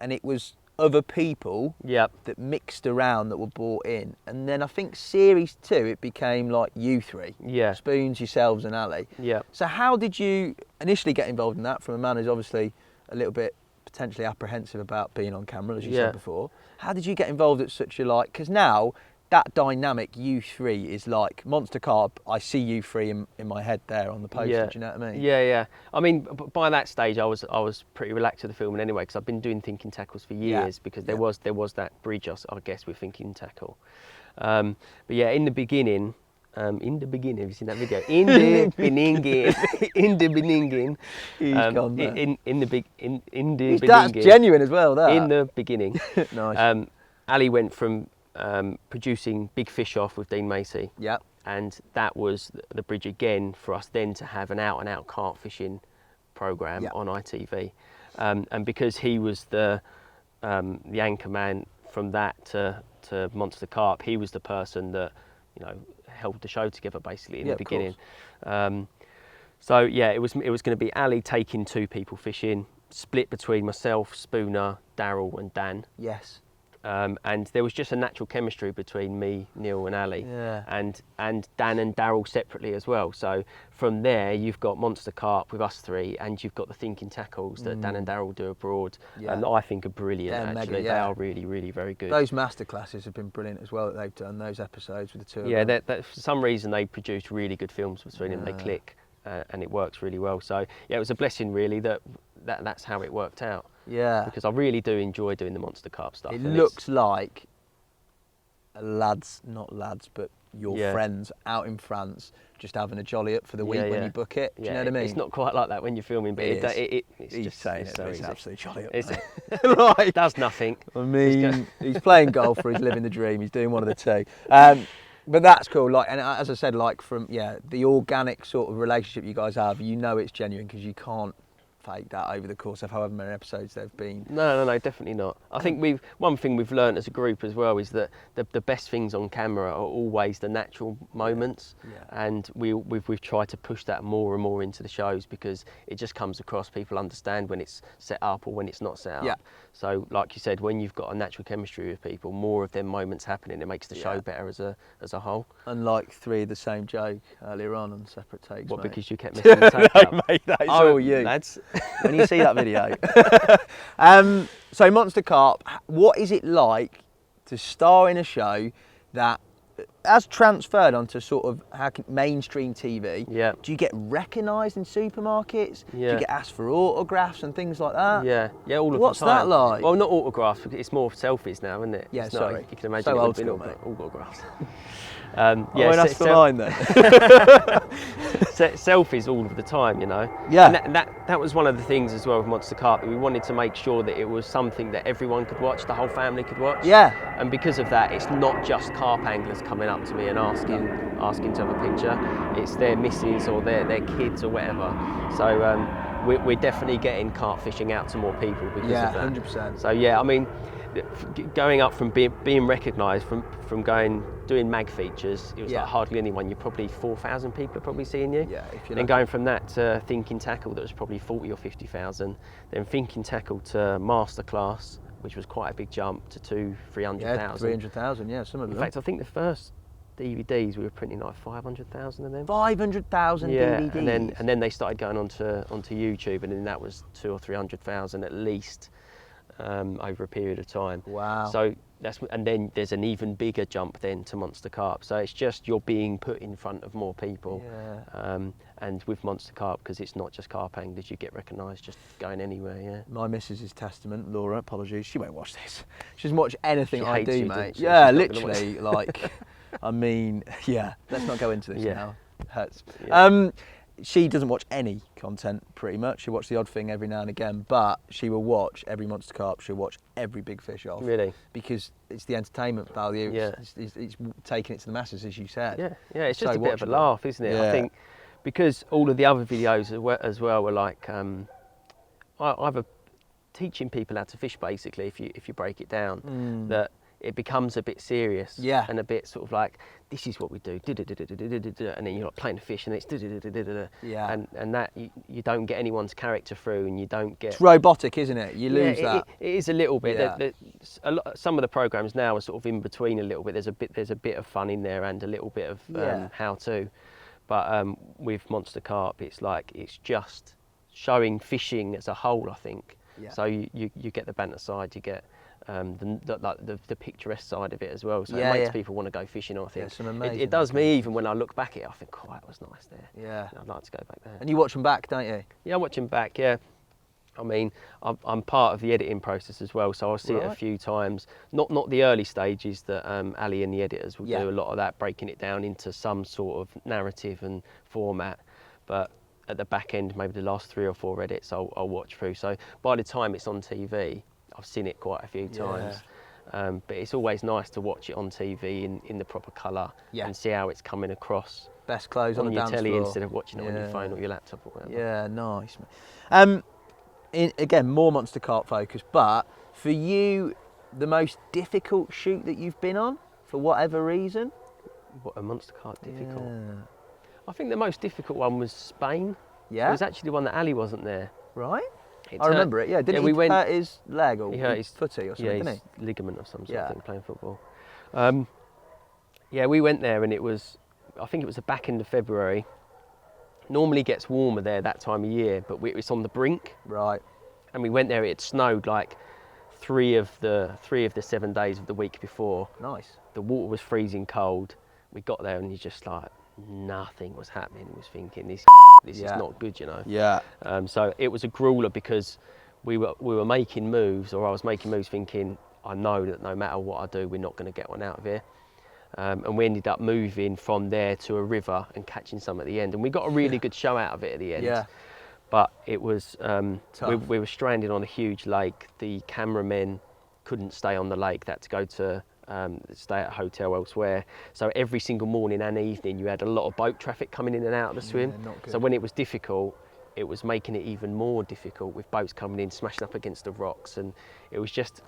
and it was other people that mixed around that were brought in, and then I think series 2 it became like you three, Spoons, yourselves and Ali. So how did you initially get involved in that, from a man who's obviously a little bit potentially apprehensive about being on camera, as you said before? How did you get involved at such a, like, because now that dynamic, you three, is like Monster Carp. I see you three in my head there on the poster. Do you know what I mean? Yeah. I mean, by that stage, I was pretty relaxed with the filming anyway, because I've been doing thinking tackles for years. Because there was that bridge, I guess, with thinking tackle. But yeah, in the beginning, have you seen that video? In the beginning, That's genuine as well. That in the beginning. Nice. Ali went from producing Big Fish Off with Dean Macy. And that was the bridge again for us then to have an out-and-out carp fishing programme on ITV. And because he was the anchor man from that to to Monster Carp, he was the person that, you know, held the show together basically in the beginning. So yeah, it was going to be Ali taking 2 people fishing, split between myself, Spooner, Daryl and Dan. Yes. And there was just a natural chemistry between me, Neil and Ali, and Dan and Daryl separately as well. So from there, you've got Monster Carp with us 3, and you've got the thinking tackles that Dan and Daryl do abroad, and I think are brilliant. They're actually, mega, they are really, really very good. Those masterclasses have been brilliant as well that they've done. Those episodes with the 2 of them. Yeah, for some reason they produced really good films between them. They click, and it works really well. So yeah, it was a blessing really that's how it worked out. Yeah. Because I really do enjoy doing the Monster Carp stuff. It looks like lads, not lads, but your friends out in France just having a jolly up for the week when you book it. Do you know what I mean? It's not quite like that when you're filming, but it's he's just saying it's so it's easy. absolutely jolly up. It does nothing. I mean, he's playing golf or he's living the dream. He's doing one of the 2. But that's cool. Like, and as I said, like from the organic sort of relationship you guys have, you know it's genuine because you can't fake that over the course of however many episodes there've been. No, definitely not. I think one thing we've learned as a group as well is that the best things on camera are always the natural moments, and we've tried to push that more and more into the shows because it just comes across. People understand when it's set up or when it's not set up. So, like you said, when you've got a natural chemistry with people, more of them moments happening, it makes the show better as a whole. Unlike 3 of the same joke earlier on separate takes. What, mate? because you kept missing the take up? No, mate, that is all you. Lads. When you see that video. So Monster Carp, what is it like to star in a show that has transferred onto sort of mainstream TV? Yeah. Do you get recognised in supermarkets? Yeah. Do you get asked for autographs and things like that? Yeah, all of What's the time. that like? Well, not autographs, it's more selfies now, isn't it? Yeah, it's sorry. Not, you can imagine So it old would have school, been mate. autographs. I won't ask for mine then. Selfies all of the time, you know. Yeah. And that was one of the things as well with Monster Carp. We wanted to make sure that it was something that everyone could watch, the whole family could watch. Yeah. And because of that, it's not just carp anglers coming up to me and asking to have a picture. It's their missus or their kids or whatever. So we're definitely getting carp fishing out to more people because of that. 100%. So yeah, I mean, going up from being recognised from doing mag features, it was like hardly anyone. You're probably 4,000 people are probably seeing you. Yeah, if you're then going from that to thinking tackle, that was probably 40 or 50,000. Then thinking tackle to masterclass, which was quite a big jump, to 300,000. Yeah, 300,000. Yeah, some of them. In fact, I think the first DVDs we were printing like 500,000 of them. 500,000 DVDs. and then they started going onto YouTube, and then that was 200,000 or 300,000 at least. Over a period of time. Wow. So and then there's an even bigger jump then to Monster Carp. So it's just you're being put in front of more people. Yeah. And with Monster Carp, because it's not just carp anglers, you get recognised just going anywhere. Yeah. My missus' testament, Laura, apologies, she won't watch this. She doesn't watch anything I do, mate. She? Yeah, She's literally, like, I mean, yeah. Let's not go into this now. It hurts. Yeah. She doesn't watch any content pretty much. She'll watch the odd thing every now and again, but she will watch every Monster Carp. She'll watch every big fish off. Really? Because it's the entertainment value. Yeah. It's taking it to the masses, as you said. Yeah, it's just So a bit of a watchable. laugh, isn't it? Yeah. I think because all of the other videos as well were like either teaching people how to fish, basically, if you break it down, that it becomes a bit serious and a bit sort of like, this is what we do, and then you're like playing the fish and it's and that you don't get anyone's character through, and you don't get. It's robotic, isn't it? You lose that. It is a little bit. Yeah. Some of the programs now are sort of in between a little bit. There's a bit of fun in there and a little bit of how to, but with Monster Carp, it's like it's just showing fishing as a whole, I think. Yeah. So you get the banter side, you get the picturesque side of it as well. So it makes people want to go fishing, I think. It does me even when I look back at it, I think, oh, that was nice there. Yeah. I'd like to go back there. And you watch them back, don't you? Yeah, I watch them back, yeah. I mean, I'm part of the editing process as well, so I'll see it a few times. Not the early stages that Ali and the editors will do a lot of that, breaking it down into some sort of narrative and format. But at the back end, maybe the last 3 or 4 edits I'll watch through. So by the time it's on TV, I've seen it quite a few times. But it's always nice to watch it on TV in the proper colour and see how it's coming across. Best clothes on the your dance telly floor. instead of watching it on your phone or your laptop or whatever. Yeah, nice. Again, more Monster Carp focus, but for you, The most difficult shoot that you've been on, for whatever reason? What, a Monster Carp difficult? Yeah. I think the most difficult one was Spain. Yeah? It was actually the one that Ali wasn't there. Right. I remember it, yeah. Didn't he hurt his leg or he hurt his footy or something, didn't he? Ligament of some sort, I think, playing football. Yeah, we went there and it was, I think it was the back end of February. Normally gets warmer there that time of year, but it was on the brink. Right. And we went there, it snowed like three of the 7 days of the week before. Nice. The water was freezing cold. We got there and you just like, nothing was happening. We was thinking, this is not good, you know. Yeah. So it was a grueler because we were making moves, or I was making moves thinking, I know that no matter what I do, we're not going to get one out of here. And we ended up moving from there to a river and catching some at the end. And we got a really good show out of it at the end. Yeah. But it was, we were stranded on a huge lake. The cameramen couldn't stay on the lake, they had to go to stay at a hotel elsewhere. So every single morning and evening you had a lot of boat traffic coming in and out of the swim. Yeah, not good. So when it was difficult, it was making it even more difficult with boats coming in, smashing up against the rocks, and it was just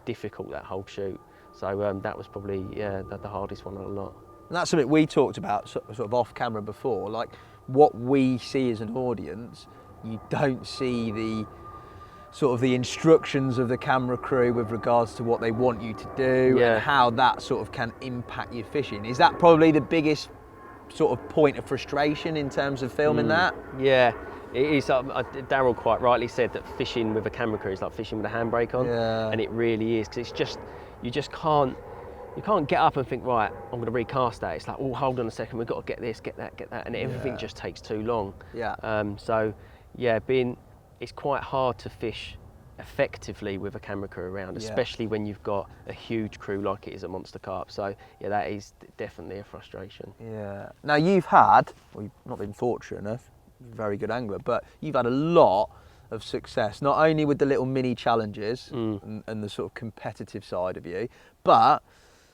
difficult, that whole shoot. So that was probably the hardest one of a lot. And that's something we talked about sort of off camera before, like what we see as an audience, you don't see the sort of the instructions of the camera crew with regards to what they want you to do and how that sort of can impact your fishing. Is that probably the biggest sort of point of frustration in terms of filming that? Yeah, it is. Daryl quite rightly said that fishing with a camera crew is like fishing with a handbrake on, and it really is, because it's just, you can't get up and think, right, I'm going to recast that. It's like, oh, hold on a second, we've got to get this, get that, and everything just takes too long. Yeah. So, yeah, it's quite hard to fish effectively with a camera crew around, especially when you've got a huge crew like it is at Monster Carp. So, yeah, that is definitely a frustration. Yeah. Now, you've not been fortunate enough, very good angler, but you've had a lot of success, not only with the little mini challenges and the sort of competitive side of you, but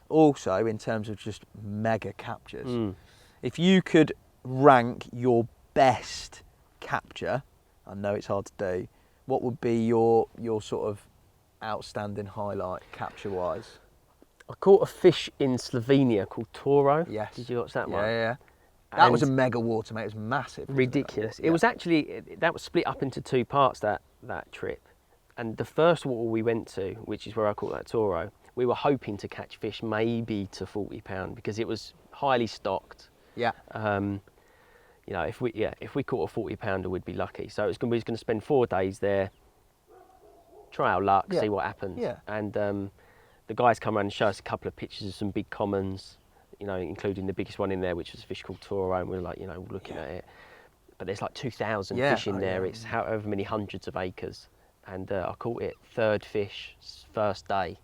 also in terms of just mega captures. If you could rank your best capture, I know it's hard to do, what would be your sort of outstanding highlight capture wise? I caught a fish in Slovenia called Toro. Yes. Did you watch that one? Yeah. That was a mega water, mate. It was massive. Ridiculous. It was actually, that was split up into two parts, that trip. And the first water we went to, which is where I caught that Toro, we were hoping to catch fish maybe to 40 pound because it was highly stocked. Yeah. You know, if we caught a 40 pounder, we'd be lucky. So we was going to spend 4 days there, try our luck, see what happens. Yeah. And the guys come around and show us a couple of pictures of some big commons, you know, including the biggest one in there, which was a fish called Toro, and we were like, you know, looking at it. But there's like 2,000 fish in there. It's however many hundreds of acres. And I caught it, third fish, first day.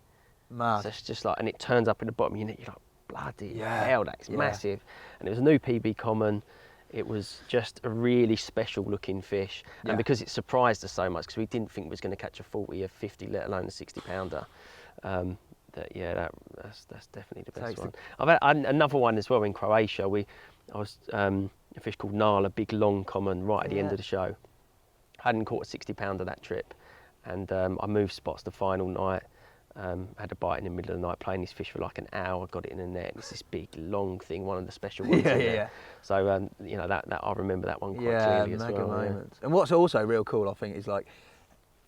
Mad. So it's just like, and it turns up in the bottom, you're like, bloody hell, that's massive. And it was a new PB common. It was just a really special looking fish. And because it surprised us so much, because we didn't think we was going to catch a 40 or 50, let alone a 60 pounder. That's definitely the best one. I've had another one as well in Croatia. I was a fish called Nala, big long common, right at the end of the show. Hadn't caught a 60 pounder that trip, and I moved spots the final night. Had a bite in the middle of the night, playing this fish for like an hour, got it in the net. It's this big long thing, one of the special ones. So you know, that I remember that one quite clearly as well. Moments. And what's also real cool, I think, is like,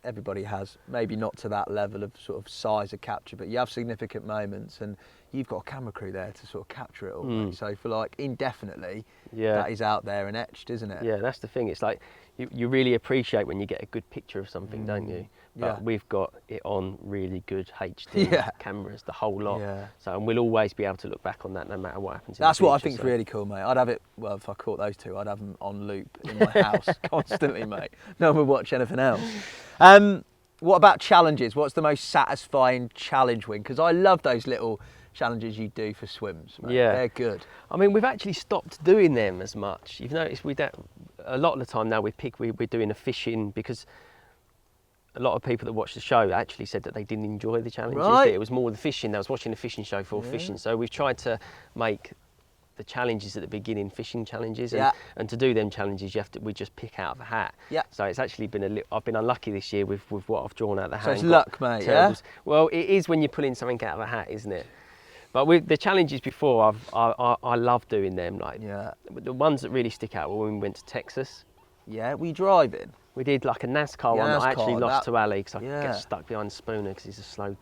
everybody has, maybe not to that level of sort of size of capture, but you have significant moments and you've got a camera crew there to sort of capture it all. Mate. So for like indefinitely, that is out there and etched, isn't it? Yeah, that's the thing. It's like, you really appreciate when you get a good picture of something, don't you? But we've got it on really good HD cameras, the whole lot. So, and we'll always be able to look back on that no matter what happens. That's what I think is really cool, mate. I'd have it, well, if I caught those two, I'd have them on loop in my house constantly, mate. No one would watch anything else. What about challenges? What's the most satisfying challenge win? Because I love those little challenges you do for swims, mate. They're good. I mean, we've actually stopped doing them as much. You've noticed a lot of the time now we're doing a fishing, because a lot of people that watch the show actually said that they didn't enjoy the challenges. It was more the fishing. They was watching a fishing show for fishing. So we've tried to make the challenges at the beginning, fishing challenges, and, Yeah. and to do them challenges, we just pick out of a hat. Yeah. So it's actually been I've been unlucky this year with what I've drawn out of the hat. So it's and got luck, mate, terrible- yeah? Well, it is when you're pulling something out of a hat, isn't it? But with the challenges before, I love doing them. Like Yeah. the ones that really stick out were when we went to Texas. Yeah, were you driving? We did like a NASCAR one that I actually NASCAR, lost to Ali because I yeah. get stuck behind Spooner because he's a slow.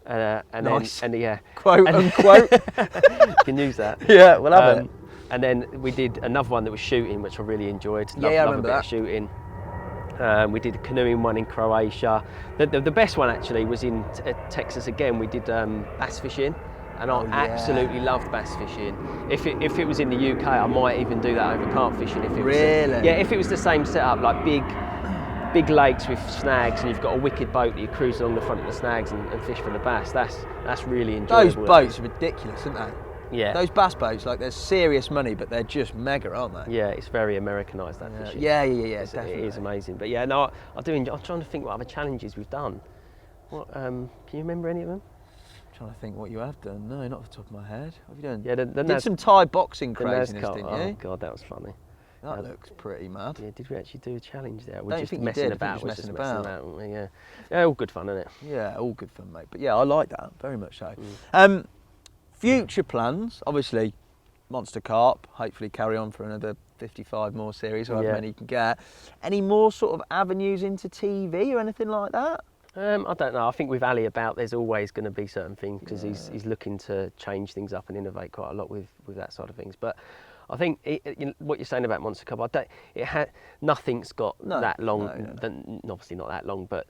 And Nice. then yeah, Quote unquote. you can use that. Yeah, we'll have it. And then we did another one that was shooting, which I really enjoyed. Yeah, I love remember a bit that. of shooting. We did a canoeing one in Croatia. The best one actually was in Texas again. We did bass fishing, and I absolutely loved bass fishing. If it was in the UK, I might even do that over carp fishing. If it was Really? yeah, if it was the same setup, like big lakes with snags, and you've got a wicked boat that you cruise along the front of the snags and fish for the bass. That's really enjoyable. Those boats are ridiculous, aren't they? Yeah. Those bass boats, like, there's serious money, but they're just mega, aren't they? Yeah, it's very Americanised, that fishing. Yeah, It definitely. is amazing. But yeah, no, I'm trying to think what other challenges we've done. What can you remember any of them? I'm trying to think what you have done. No, not off the top of my head. What have you done? Yeah, did some Thai boxing craziness, NASCAR. didn't Oh you? god, that was funny. That looks pretty mad. Yeah, did we actually do a challenge there? Don't We're just think you messing did. I think about. you We're were just messing messing about. about. Yeah, yeah, all good fun, isn't it? Yeah, all good fun, mate. But yeah, I like that very much so. Future plans, obviously, Monster Carp. Hopefully, carry on for another 55 more series, or however many you can get. Any more sort of avenues into TV or anything like that? I don't know. I think with Ali about, there's always going to be certain things because he's looking to change things up and innovate quite a lot with that side of things. But I think what you're saying about Monster Carp, nothing's got that long. Obviously not that long, but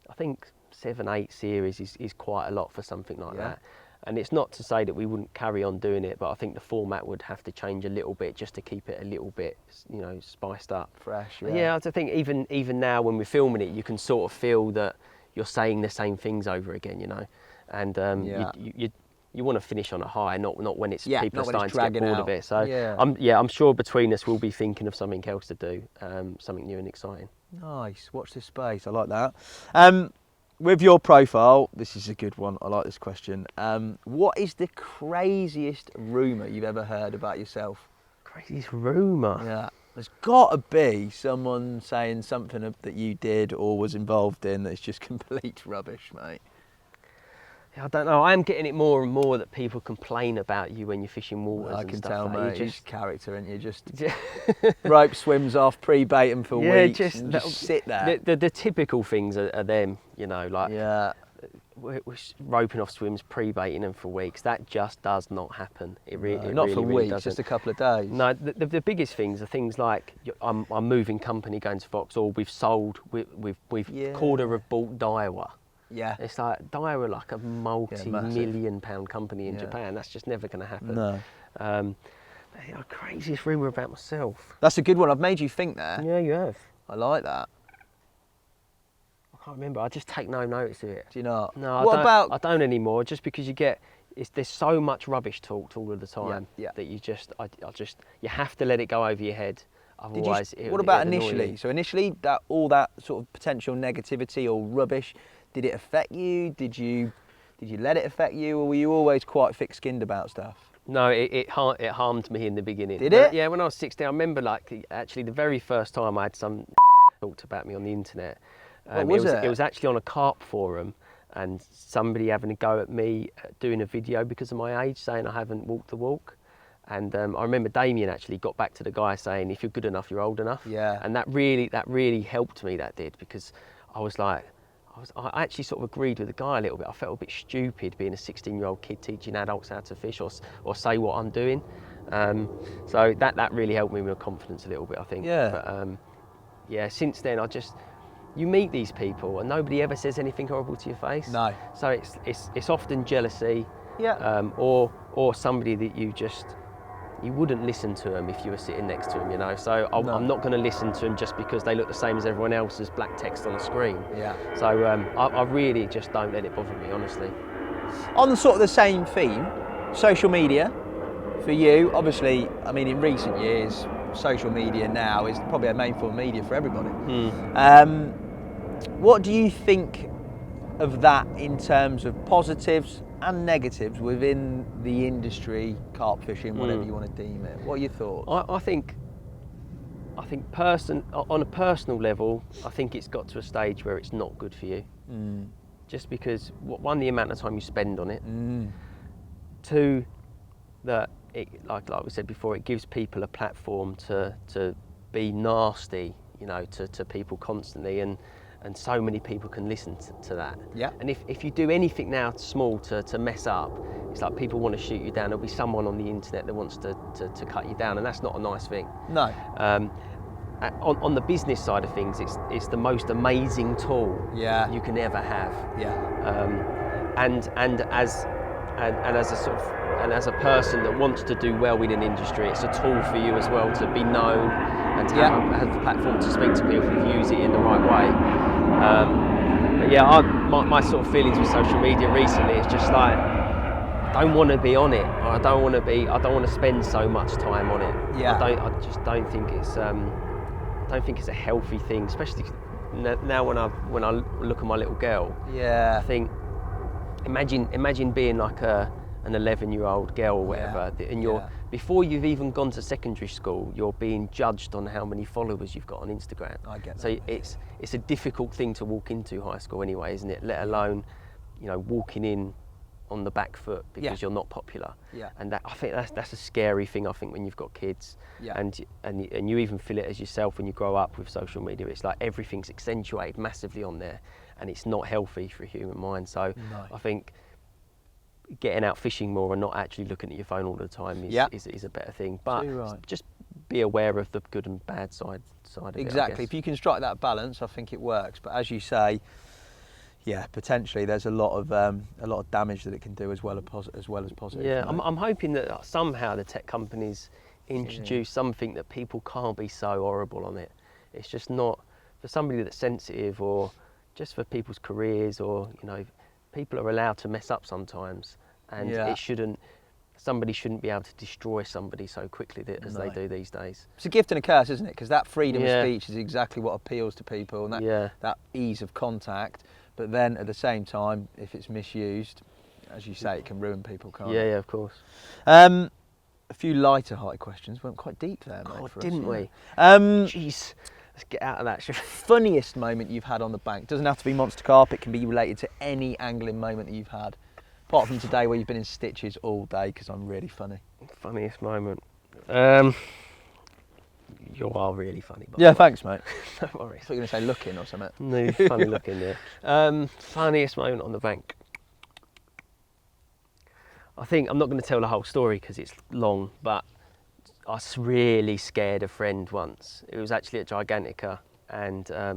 I think 7-8 series is quite a lot for something like that. And it's not to say that we wouldn't carry on doing it, but I think the format would have to change a little bit just to keep it a little bit, spiced up. Fresh, Yeah, I think even now when we're filming it, you can sort of feel that you're saying the same things over again, and you want to finish on a high, not when it's people are starting to get bored of it. So I'm sure between us we'll be thinking of something else to do, something new and exciting. Nice. Watch this space. I like that. With your profile, this is a good one. I like this question. What is the craziest rumour you've ever heard about yourself? Craziest rumour? Yeah. There's got to be someone saying something that you did or was involved in that's just complete rubbish, mate. I don't know. I am getting it more and more that people complain about you when you're fishing waters. I can and stuff tell, like mate. that. You're just character, and you just rope swims off, pre-bait them for weeks, and just sit there. The typical things are them, like we're roping off swims, pre-baiting them for weeks. That just does not happen. Not really, for weeks, doesn't. just a couple of days. No, the biggest things are things like I'm moving company going to Vauxhall. We've sold. We've Korda have bought Daiwa. Yeah. It's like Daiwa, like a multi-million-pound company in Japan. That's just never going to happen. No. Craziest rumour about myself. That's a good one. I've made you think there. Yeah, you have. I like that. I can't remember. I just take no notice of it. Do you not? No, I don't anymore. Just because there's so much rubbish talked all of the time that you have to let it go over your head. Otherwise, what about it'd annoy initially? you. So initially, all that sort of potential negativity or rubbish, did it affect you? Did you let it affect you, or were you always quite thick-skinned about stuff? No, it harmed me in the beginning. Did it? Yeah, when I was 16, I remember actually the very first time I had some talked about me on the internet. What was it? It was actually on a carp forum, and somebody having a go at me doing a video because of my age, saying I haven't walked the walk. And I remember Damien actually got back to the guy saying, if you're good enough, you're old enough. Yeah. And that really helped me, that did, because I was like, I actually sort of agreed with the guy a little bit. I felt a bit stupid being a 16-year-old kid teaching adults how to fish or say what I'm doing. So that really helped me with confidence a little bit, I think. Yeah. But since then you meet these people and nobody ever says anything horrible to your face. No. So it's often jealousy. Yeah. Or somebody that you wouldn't listen to them if you were sitting next to them, So I'm not going to listen to them just because they look the same as everyone else as black text on a screen. Yeah. So I really just don't let it bother me, honestly. On sort of the same theme, social media, for you, obviously, I mean, in recent years, social media now is probably a main form of media for everybody. What do you think of that in terms of positives and negatives within the industry, carp fishing, whatever you want to deem it. What are your thoughts? I think on a personal level, I think it's got to a stage where it's not good for you. Just because, one, the amount of time you spend on it. Two, that it, like we said before, it gives people a platform to be nasty, you know, to people constantly, and so many people can listen to that. Yeah. And if you do anything now small to mess up, it's like people want to shoot you down. There'll be someone on the internet that wants to cut you down, and that's not a nice thing. No. On the business side of things, it's the most amazing tool you can ever have. Yeah. And as a person that wants to do well in an industry, it's a tool for you as well to be known and to have a platform to speak to people who use it in the right way. But yeah, my sort of feelings with social media recently is just like, I don't want to be on it. I don't want to spend so much time on it. Yeah. I just don't think it's a healthy thing, especially now when I look at my little girl. Yeah. I think, imagine being like an 11-year-old girl or whatever, and you're before you've even gone to secondary school, you're being judged on how many followers you've got on Instagram. I get that. So it's a difficult thing to walk into high school anyway, isn't it? Let alone, you know, walking in on the back foot because you're not popular. Yeah. And I think that's a scary thing. I think when you've got kids, and you even feel it as yourself when you grow up with social media. It's like everything's accentuated massively on there, and it's not healthy for a human mind. So I think getting out fishing more and not actually looking at your phone all the time is a better thing. But just be aware of the good and bad side of it. Exactly. If you can strike that balance, I think it works. But as you say, potentially there's a lot of damage that it can do as well as positive. Yeah, I'm hoping that somehow the tech companies introduce something that people can't be so horrible on it. It's just not for somebody that's sensitive, or just for people's careers, or, you know, people are allowed to mess up sometimes, and somebody shouldn't be able to destroy somebody so quickly as they do these days. It's a gift and a curse, isn't it? Because that freedom of speech is exactly what appeals to people, and that ease of contact. But then at the same time, if it's misused, as you say, it can ruin people, can't it? Yeah, of course. A few lighter height questions. Went quite deep there, mate. Didn't we? Jeez. Let's get out of that. Funniest moment you've had on the bank. Doesn't have to be Monster Carp. It can be related to any angling moment that you've had. Apart from today where you've been in stitches all day, because I'm really funny. Funniest moment. You are really funny. Yeah, thanks, mate. No worries. I thought you were going to say looking or something. No, funny looking, yeah. Funniest moment on the bank. I think I'm not going to tell the whole story because it's long, but I was really scared a friend once. It was actually at Gigantica, and I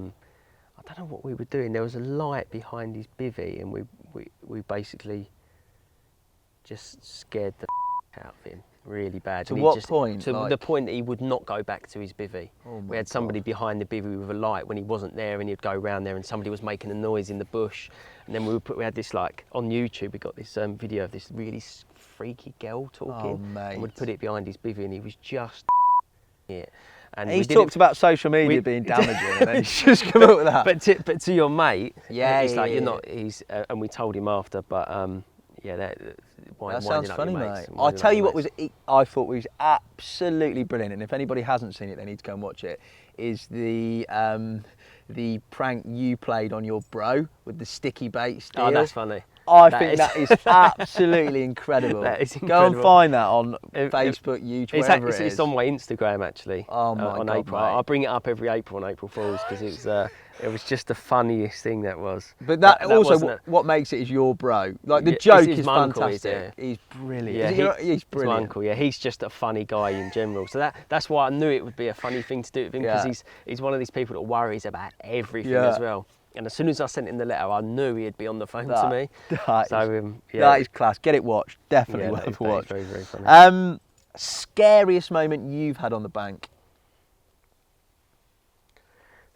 don't know what we were doing. There was a light behind his bivvy, and we basically just scared the out of him really bad. To what point? To the point that he would not go back to his bivvy. We had somebody behind the bivvy with a light when he wasn't there, and he'd go around there, and somebody was making a noise in the bush. And then we had this, like, on YouTube, we got this video of this really freaky girl talking. Oh, mate. And we'd put it behind his bivvy, and he was just it. And he's talked about social media being damaging, and then he's just come up with that. But to your mate, he's like, you're not. He's and we told him after, but that sounds funny, mate. I'll tell you what I thought was absolutely brilliant, and if anybody hasn't seen it, they need to go and watch it. Is the prank you played on your bro with the sticky bait steel? Oh, that's funny. I think that is absolutely incredible. That is incredible. Go and find that on Facebook, YouTube, wherever it is. It's on my Instagram, actually. Oh my God, April. mate. I bring it up every April on April Fools because it was just the funniest thing that was. But that also, what makes it is your bro. Like, the joke is fantastic. He's brilliant. Yeah, he's brilliant. His uncle, yeah. He's just a funny guy in general. So that's why I knew it would be a funny thing to do with him, because he's one of these people that worries about everything as well. And as soon as I sent him the letter, I knew he'd be on the phone to me. That is class. Get it watched. Definitely worth a watch. Very, very funny. Scariest moment you've had on the bank?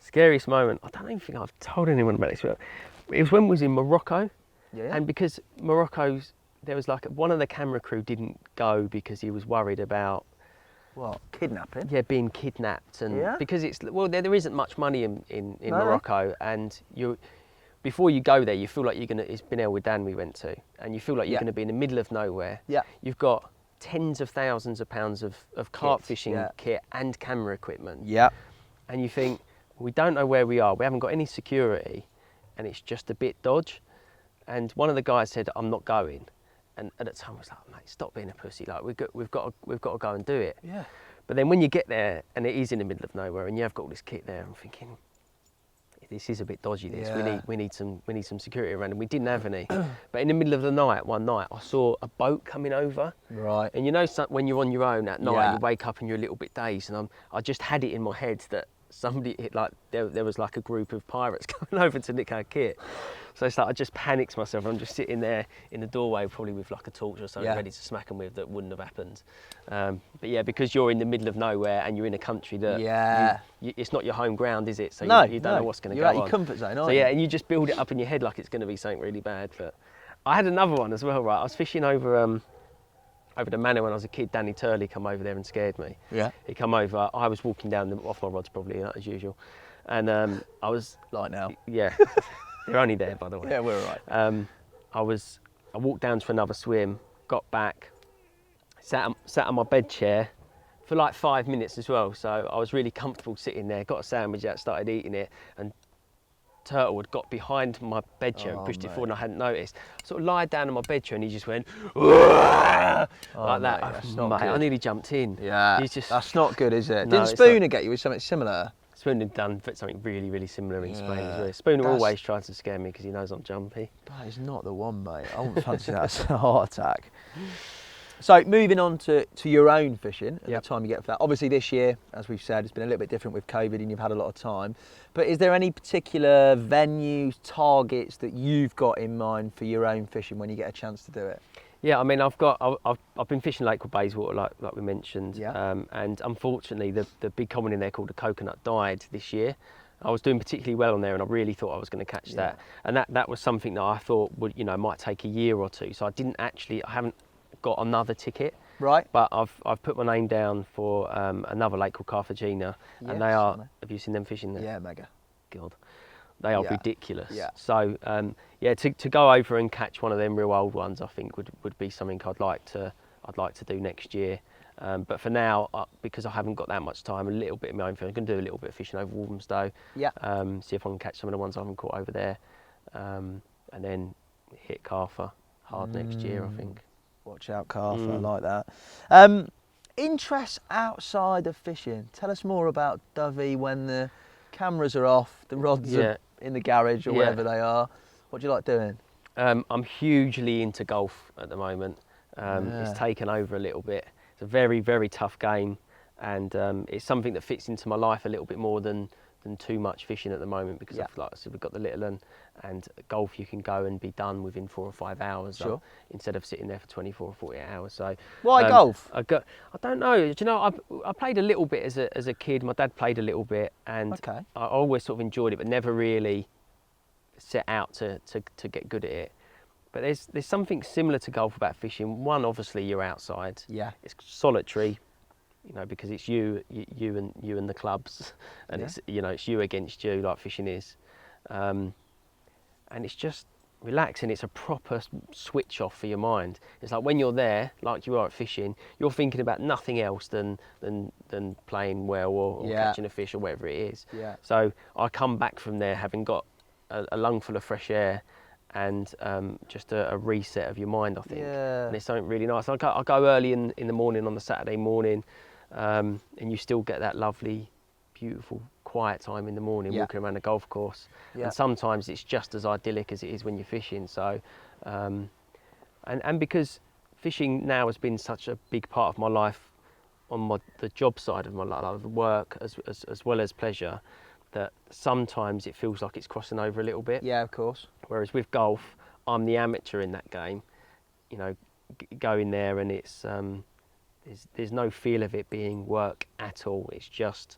Scariest moment? I don't even think I've told anyone about this. It was when we was in Morocco. Yeah. And because there was like one of the camera crew didn't go because he was worried about. What? Kidnapping? Yeah, being kidnapped, and because there isn't much money in Morocco, and before you go there, you feel like you're gonna. It's been with Dan we went to, and you feel like you're gonna be in the middle of nowhere. Yeah. You've got tens of thousands of pounds of carp fishing kit and camera equipment. Yeah. And you think, we don't know where we are. We haven't got any security, and it's just a bit dodge. And one of the guys said, "I'm not going." And at the time, I was like, "Mate, stop being a pussy. Like we've got to go and do it." Yeah. But then when you get there and it is in the middle of nowhere and you have got all this kit there, I'm thinking, this is a bit dodgy. This we need some security around, and we didn't have any. But in the middle of the night, one night, I saw a boat coming over. Right. And you know, when you're on your own at night, you wake up and you're a little bit dazed. And I just had it in my head that somebody there was like a group of pirates coming over to nick our kit. So it's like I just panicked myself. I'm just sitting there in the doorway, probably with like a torch or something, ready to smack them with. That wouldn't have happened. But yeah, because you're in the middle of nowhere and you're in a country that it's not your home ground, is it? So you don't know what's going to go on. You're out your comfort zone, aren't so you? yeah, and you just build it up in your head like it's going to be something really bad. But I had another one as well, right? I was fishing over the manor when I was a kid. Danny Turley come over there and scared me. Yeah. He come over. I was walking down off my rods probably as usual, and I was like now. Yeah. They're only there, by the way. Yeah, we're all right. I walked down to another swim, got back, sat on my bed chair for like 5 minutes as well. So I was really comfortable sitting there, got a sandwich out, started eating it, and Turtle had got behind my bed chair and pushed it forward, and I hadn't noticed. I sort of lied down on my bed chair and he just went, like that. That's not good. I nearly jumped in. Yeah, that's not good, is it? Didn't Spooner get you with something similar? Spooner had done something really, really similar in Spain as well. Spooner always tries to scare me because he knows I'm jumpy. That is not the one, mate. I wouldn't fancy that as a heart attack. So moving on to your own fishing at the time you get for that. Obviously this year, as we've said, it's been a little bit different with COVID and you've had a lot of time. But is there any particular venues, targets that you've got in mind for your own fishing when you get a chance to do it? Yeah, I mean, I've been fishing Lakewood Bayswater like we mentioned, and unfortunately the big common in there called the coconut died this year. I was doing particularly well on there, and I really thought I was going to catch that. And that was something that I thought would might take a year or two. So I haven't got another ticket. Right. But I've put my name down for another lake called Carthagena, and they are. Have you seen them fishing there? Yeah, mega. God. They are ridiculous. Yeah. So to go over and catch one of them real old ones, I think would be something I'd like to do next year. But for now, because I haven't got that much time, a little bit of my own fishing, I'm going to do a little bit of fishing over Walthamstow. Yeah. See if I can catch some of the ones I haven't caught over there, and then hit Cartha hard next year, I think. Watch out, Cartha. I like that. Interests outside of fishing. Tell us more about Dovey when the cameras are off, the rods are in the garage or wherever they are. What do you like doing? I'm hugely into golf at the moment. It's taken over a little bit. It's a very, very tough game, and it's something that fits into my life a little bit more than too much fishing at the moment, because we've got the little one, and golf you can go and be done within 4 or 5 hours instead of sitting there for 24 or 48 hours. So why golf? I don't know. Do you know, I played a little bit as a kid. My dad played a little bit, and I always sort of enjoyed it, but never really set out to get good at it. But there's something similar to golf about fishing. One, obviously you're outside. Yeah. It's solitary, because it's you and the clubs, and it's you against you, like fishing is, and it's just relaxing. It's a proper switch off for your mind. It's like when you're there, like you are at fishing, you're thinking about nothing else than playing well or catching a fish or whatever it is. Yeah. So I come back from there having got a lung full of fresh air, and just a reset of your mind, I think. Yeah. And it's something really nice. I go early in the morning on the Saturday morning, and you still get that lovely, beautiful, quiet time in the morning walking around the golf course. Yeah. And sometimes it's just as idyllic as it is when you're fishing. So, and because fishing now has been such a big part of my life, on the job side of my life, work as well as pleasure, that sometimes it feels like it's crossing over a little bit. Yeah, of course. Whereas with golf, I'm the amateur in that game. Going there, and it's there's no feel of it being work at all. It's just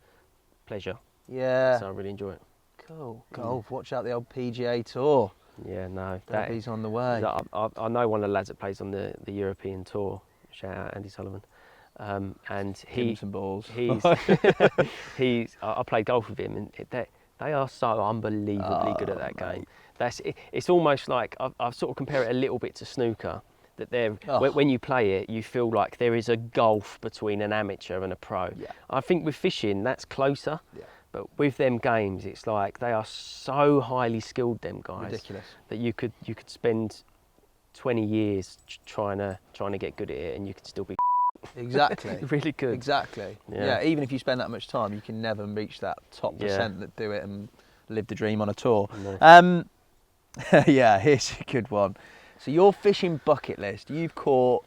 pleasure. Yeah. So I really enjoy it. Cool. Golf. Watch out the old PGA Tour. Yeah, no. He's on the way. I know one of the lads that plays on the European Tour. Shout out Andy Sullivan. And he, some balls. I played golf with him, and they are so unbelievably good at that game. It's almost like I've sort of compare it a little bit to snooker. That when you play it, you feel like there is a gulf between an amateur and a pro. Yeah. I think with fishing, that's closer. Yeah. But with them games, it's like they are so highly skilled, them guys. Ridiculous. That you could spend 20 years trying to get good at it, and you could still be Exactly. really good. Exactly. Yeah. Even if you spend that much time, you can never reach that top percent that do it and live the dream on a tour. No. Yeah, here's a good one. So your fishing bucket list, you've caught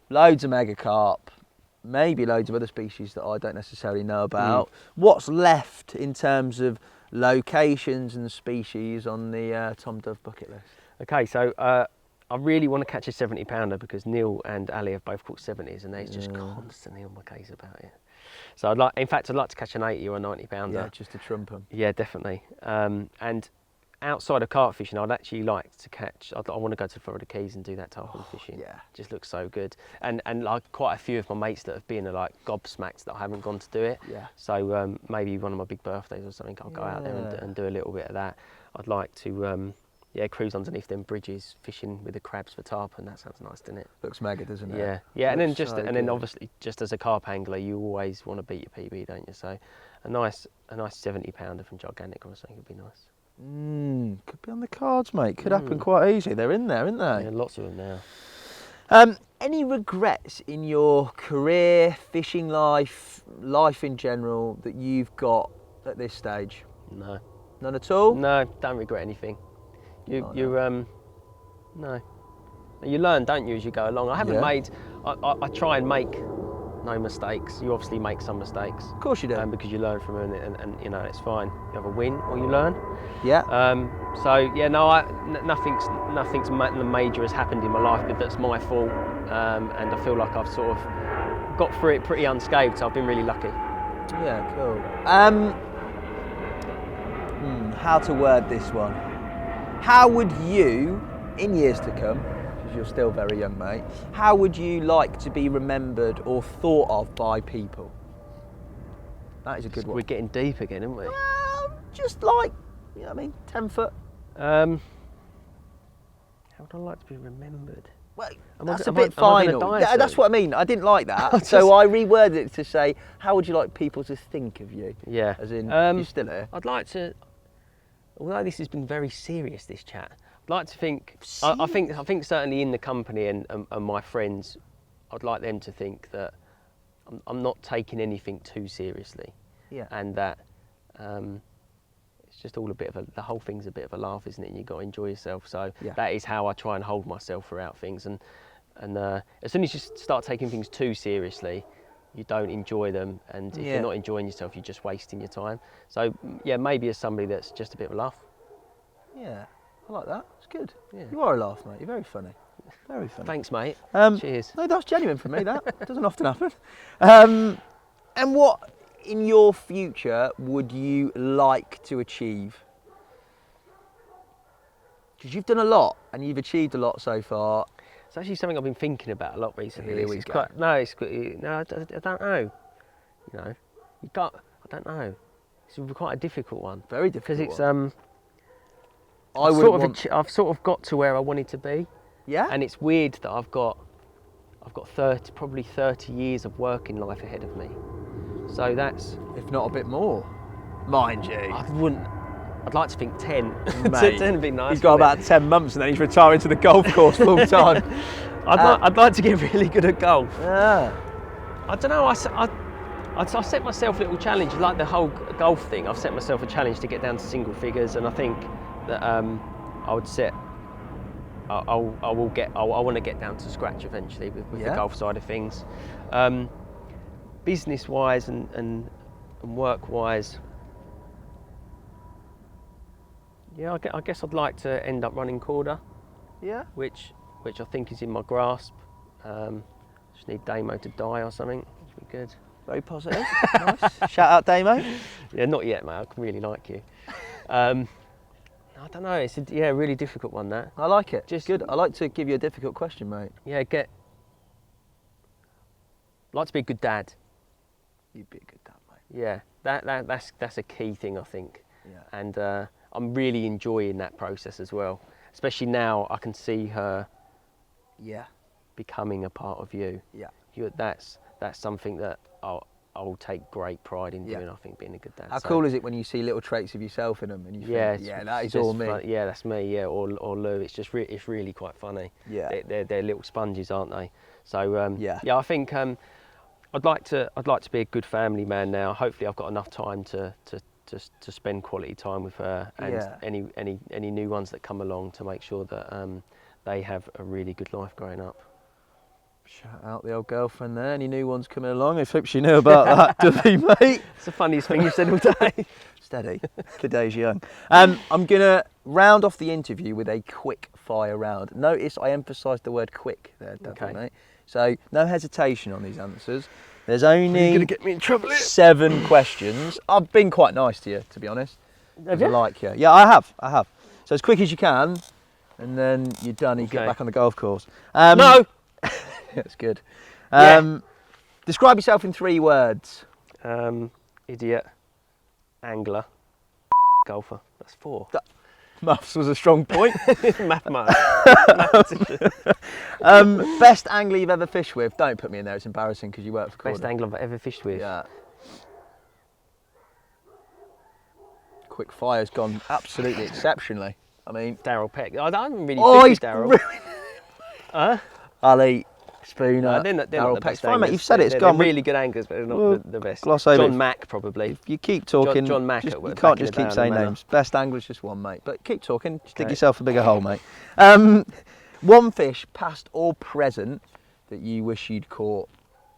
loads of mega carp, maybe loads of other species that I don't necessarily know about. What's left in terms of locations and species on the Tom Dove bucket list? Okay, so I really want to catch a 70 pounder because Neil and Ali have both caught 70s and they're just constantly on my case about it. So I'd like to catch an 80 or a 90 pounder. Yeah, just to trump them. Yeah, definitely. And outside of carp fishing, I'd actually like to catch. I want to go to the Florida Keys and do that tarpon fishing. Yeah, just looks so good. And like quite a few of my mates that have been are like gobsmacked that I haven't gone to do it. Yeah. So maybe one of my big birthdays or something, I'll go out there and do a little bit of that. I'd like to cruise underneath them bridges, fishing with the crabs for tarpon. That sounds nice, doesn't it? Looks mega, doesn't it? Yeah, yeah. And then obviously just as a carp angler, you always want to beat your PB, don't you? So a nice 70 pounder from Gigantic or something would be nice. Could be on the cards, mate. Could happen quite easy. They're in there, aren't they? Yeah, lots of them now. Any regrets in your career, fishing life in general that you've got at this stage? No. None at all? No, don't regret anything. No. You learn, don't you, as you go along. I haven't made. I try and make no mistakes. You obviously make some mistakes. Of course you do. Because you learn from them, and you know it's fine. You have a win or you learn. Yeah. So yeah, no, nothing's major has happened in my life, but that's my fault. And I feel like I've sort of got through it pretty unscathed. So I've been really lucky. Yeah, cool. How to word this one? How would you, in years to come, because you're still very young, mate, how would you like to be remembered or thought of by people? That is a good one. We're getting deep again, aren't we? Well, just like, you know what I mean, 10 foot. How would I like to be remembered? Well, that's a bit final. Yeah, that's what I mean. I didn't like that. So I reworded it to say, how would you like people to think of you? Yeah. As in, you're still here. I'd like to, although this has been very serious, this chat, I'd like to think, I think certainly in the company and my friends, I'd like them to think that I'm not taking anything too seriously. Yeah. And that it's just all the whole thing's a bit of a laugh, isn't it? And you've got to enjoy yourself. So that is how I try and hold myself throughout things. And as soon as you start taking things too seriously, you don't enjoy them. And if you're not enjoying yourself, you're just wasting your time. So yeah, maybe as somebody that's just a bit of a laugh. Yeah, I like that. It's good. Yeah. You are a laugh, mate. You're very funny. Very funny. Thanks, mate. Cheers. No, that's genuine from me, that. Doesn't often happen. And what, in your future, would you like to achieve? Because you've done a lot, and you've achieved a lot so far. It's actually something I've been thinking about a lot recently. Here we go. I don't know. You know, I don't know. It's quite a difficult one. Very difficult. Because it's I've sort of got to where I wanted to be. Yeah. And it's weird that I've got probably 30 years of working life ahead of me. So that's, if not a bit more, mind you. I'd like to think 10. Mate, 10 would be nice. He's got about 10 months and then he's retiring to the golf course full time. I'd like to get really good at golf. Yeah. I don't know. I set myself little challenges, like the whole golf thing. I've set myself a challenge to get down to single figures, and I think that I would set. I want to get down to scratch eventually with the golf side of things. Business-wise and work-wise, yeah, I guess I'd like to end up running Korda. Yeah. Which I think is in my grasp. Just need Damo to die or something. Which would be good. Very positive. Nice. Shout out Damo. Yeah, not yet, mate. I really like you. I don't know. It's a really difficult one. That I like it. Just good. I like to give you a difficult question, mate. Yeah, like to be a good dad. You'd be a good dad, mate. Yeah, that's a key thing, I think. Yeah. And I'm really enjoying that process as well. Especially now, I can see her becoming a part of you. Yeah. That's something that I will take great pride in doing. I think, being a good dad. How cool is it when you see little traits of yourself in them and you think, yeah, that is all me. Yeah, that's me. Yeah, or Lou. It's just it's really quite funny. Yeah. They're little sponges, aren't they? So yeah, I think I'd like to be a good family man now. Hopefully, I've got enough time to spend quality time with her and any new ones that come along, to make sure that they have a really good life growing up. Shout out the old girlfriend there. Any new ones coming along? I hope she knew about that, does he, mate? It's the funniest thing you've said all day. Steady. The day's young. I'm going to round off the interview with a quick fire round. Notice I emphasised the word quick there, Dudley, mate. So no hesitation on these answers. There's only You're going to get me in trouble here. 7 questions. I've been quite nice to you, to be honest. Have you? I like you. Yeah, I have. So as quick as you can, and then you're done. You get back on the golf course. No. That's good. Describe yourself in 3 words. Idiot, angler, golfer. That's 4. Maths was a strong point. Mathematician. Best angler you've ever fished with? Don't put me in there, it's embarrassing because you work for Korda. Best angler I've ever fished with? Yeah. Quick fire's gone absolutely exceptionally. I mean, Daryl Peck. I haven't really fished with Daryl. Ali, Spooner, No, they're not Daryl the Peck's best fine, mate. anglers. You've said it. They're gone. really good anglers, but they're not the best. Gloss over John it. Mack, probably. If you keep talking, John Mack. you can't just keep saying names. Best angler's just one, mate. But keep talking. Just dig yourself a bigger hole, mate. One fish, past or present, that you wish you'd caught.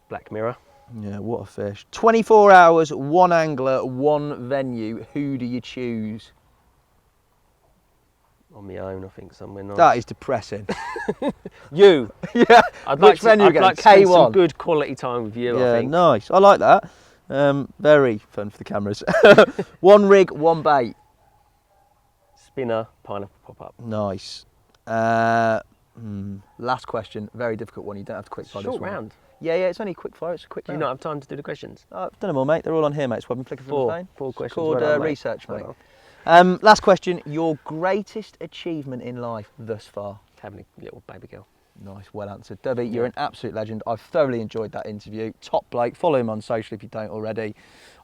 Black Mirror. Yeah, what a fish. 24 hours, 1 angler, 1 venue. Who do you choose? On my own, I think, somewhere nice. That is depressing. You. Yeah. I'd Which like venue to, again? I'd like to spend K1. some good quality time with you, Yeah, I think. nice. I like that. Very fun for the cameras. 1 rig, 1 bait. Spinner, pineapple pop-up. Nice. Last question. Very difficult one. You don't have to quick fire this Short one. round. Yeah, it's only quick fire. It's a quick Do you round. not have time to do the questions? I've done them all, mate. They're all on here, mate. So I've been flicking through the phone. 4 questions. Called Well done, mate. research, mate. Well Last question. Your greatest achievement in life thus far? Having a little baby girl. Nice, well answered. Dubby, you're an absolute legend. I've thoroughly enjoyed that interview. Top bloke. Follow him on social if you don't already.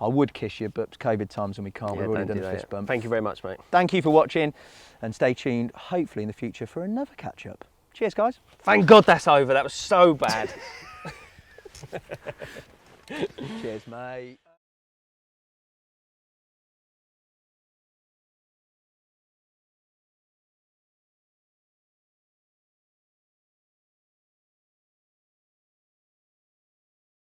I would kiss you, but it's COVID times and we can't. We've already done a fist bump. Thank you very much, mate. Thank you for watching, and stay tuned, hopefully in the future, for another catch-up. Cheers, guys. Thank God that's over. That was so bad. Cheers, mate.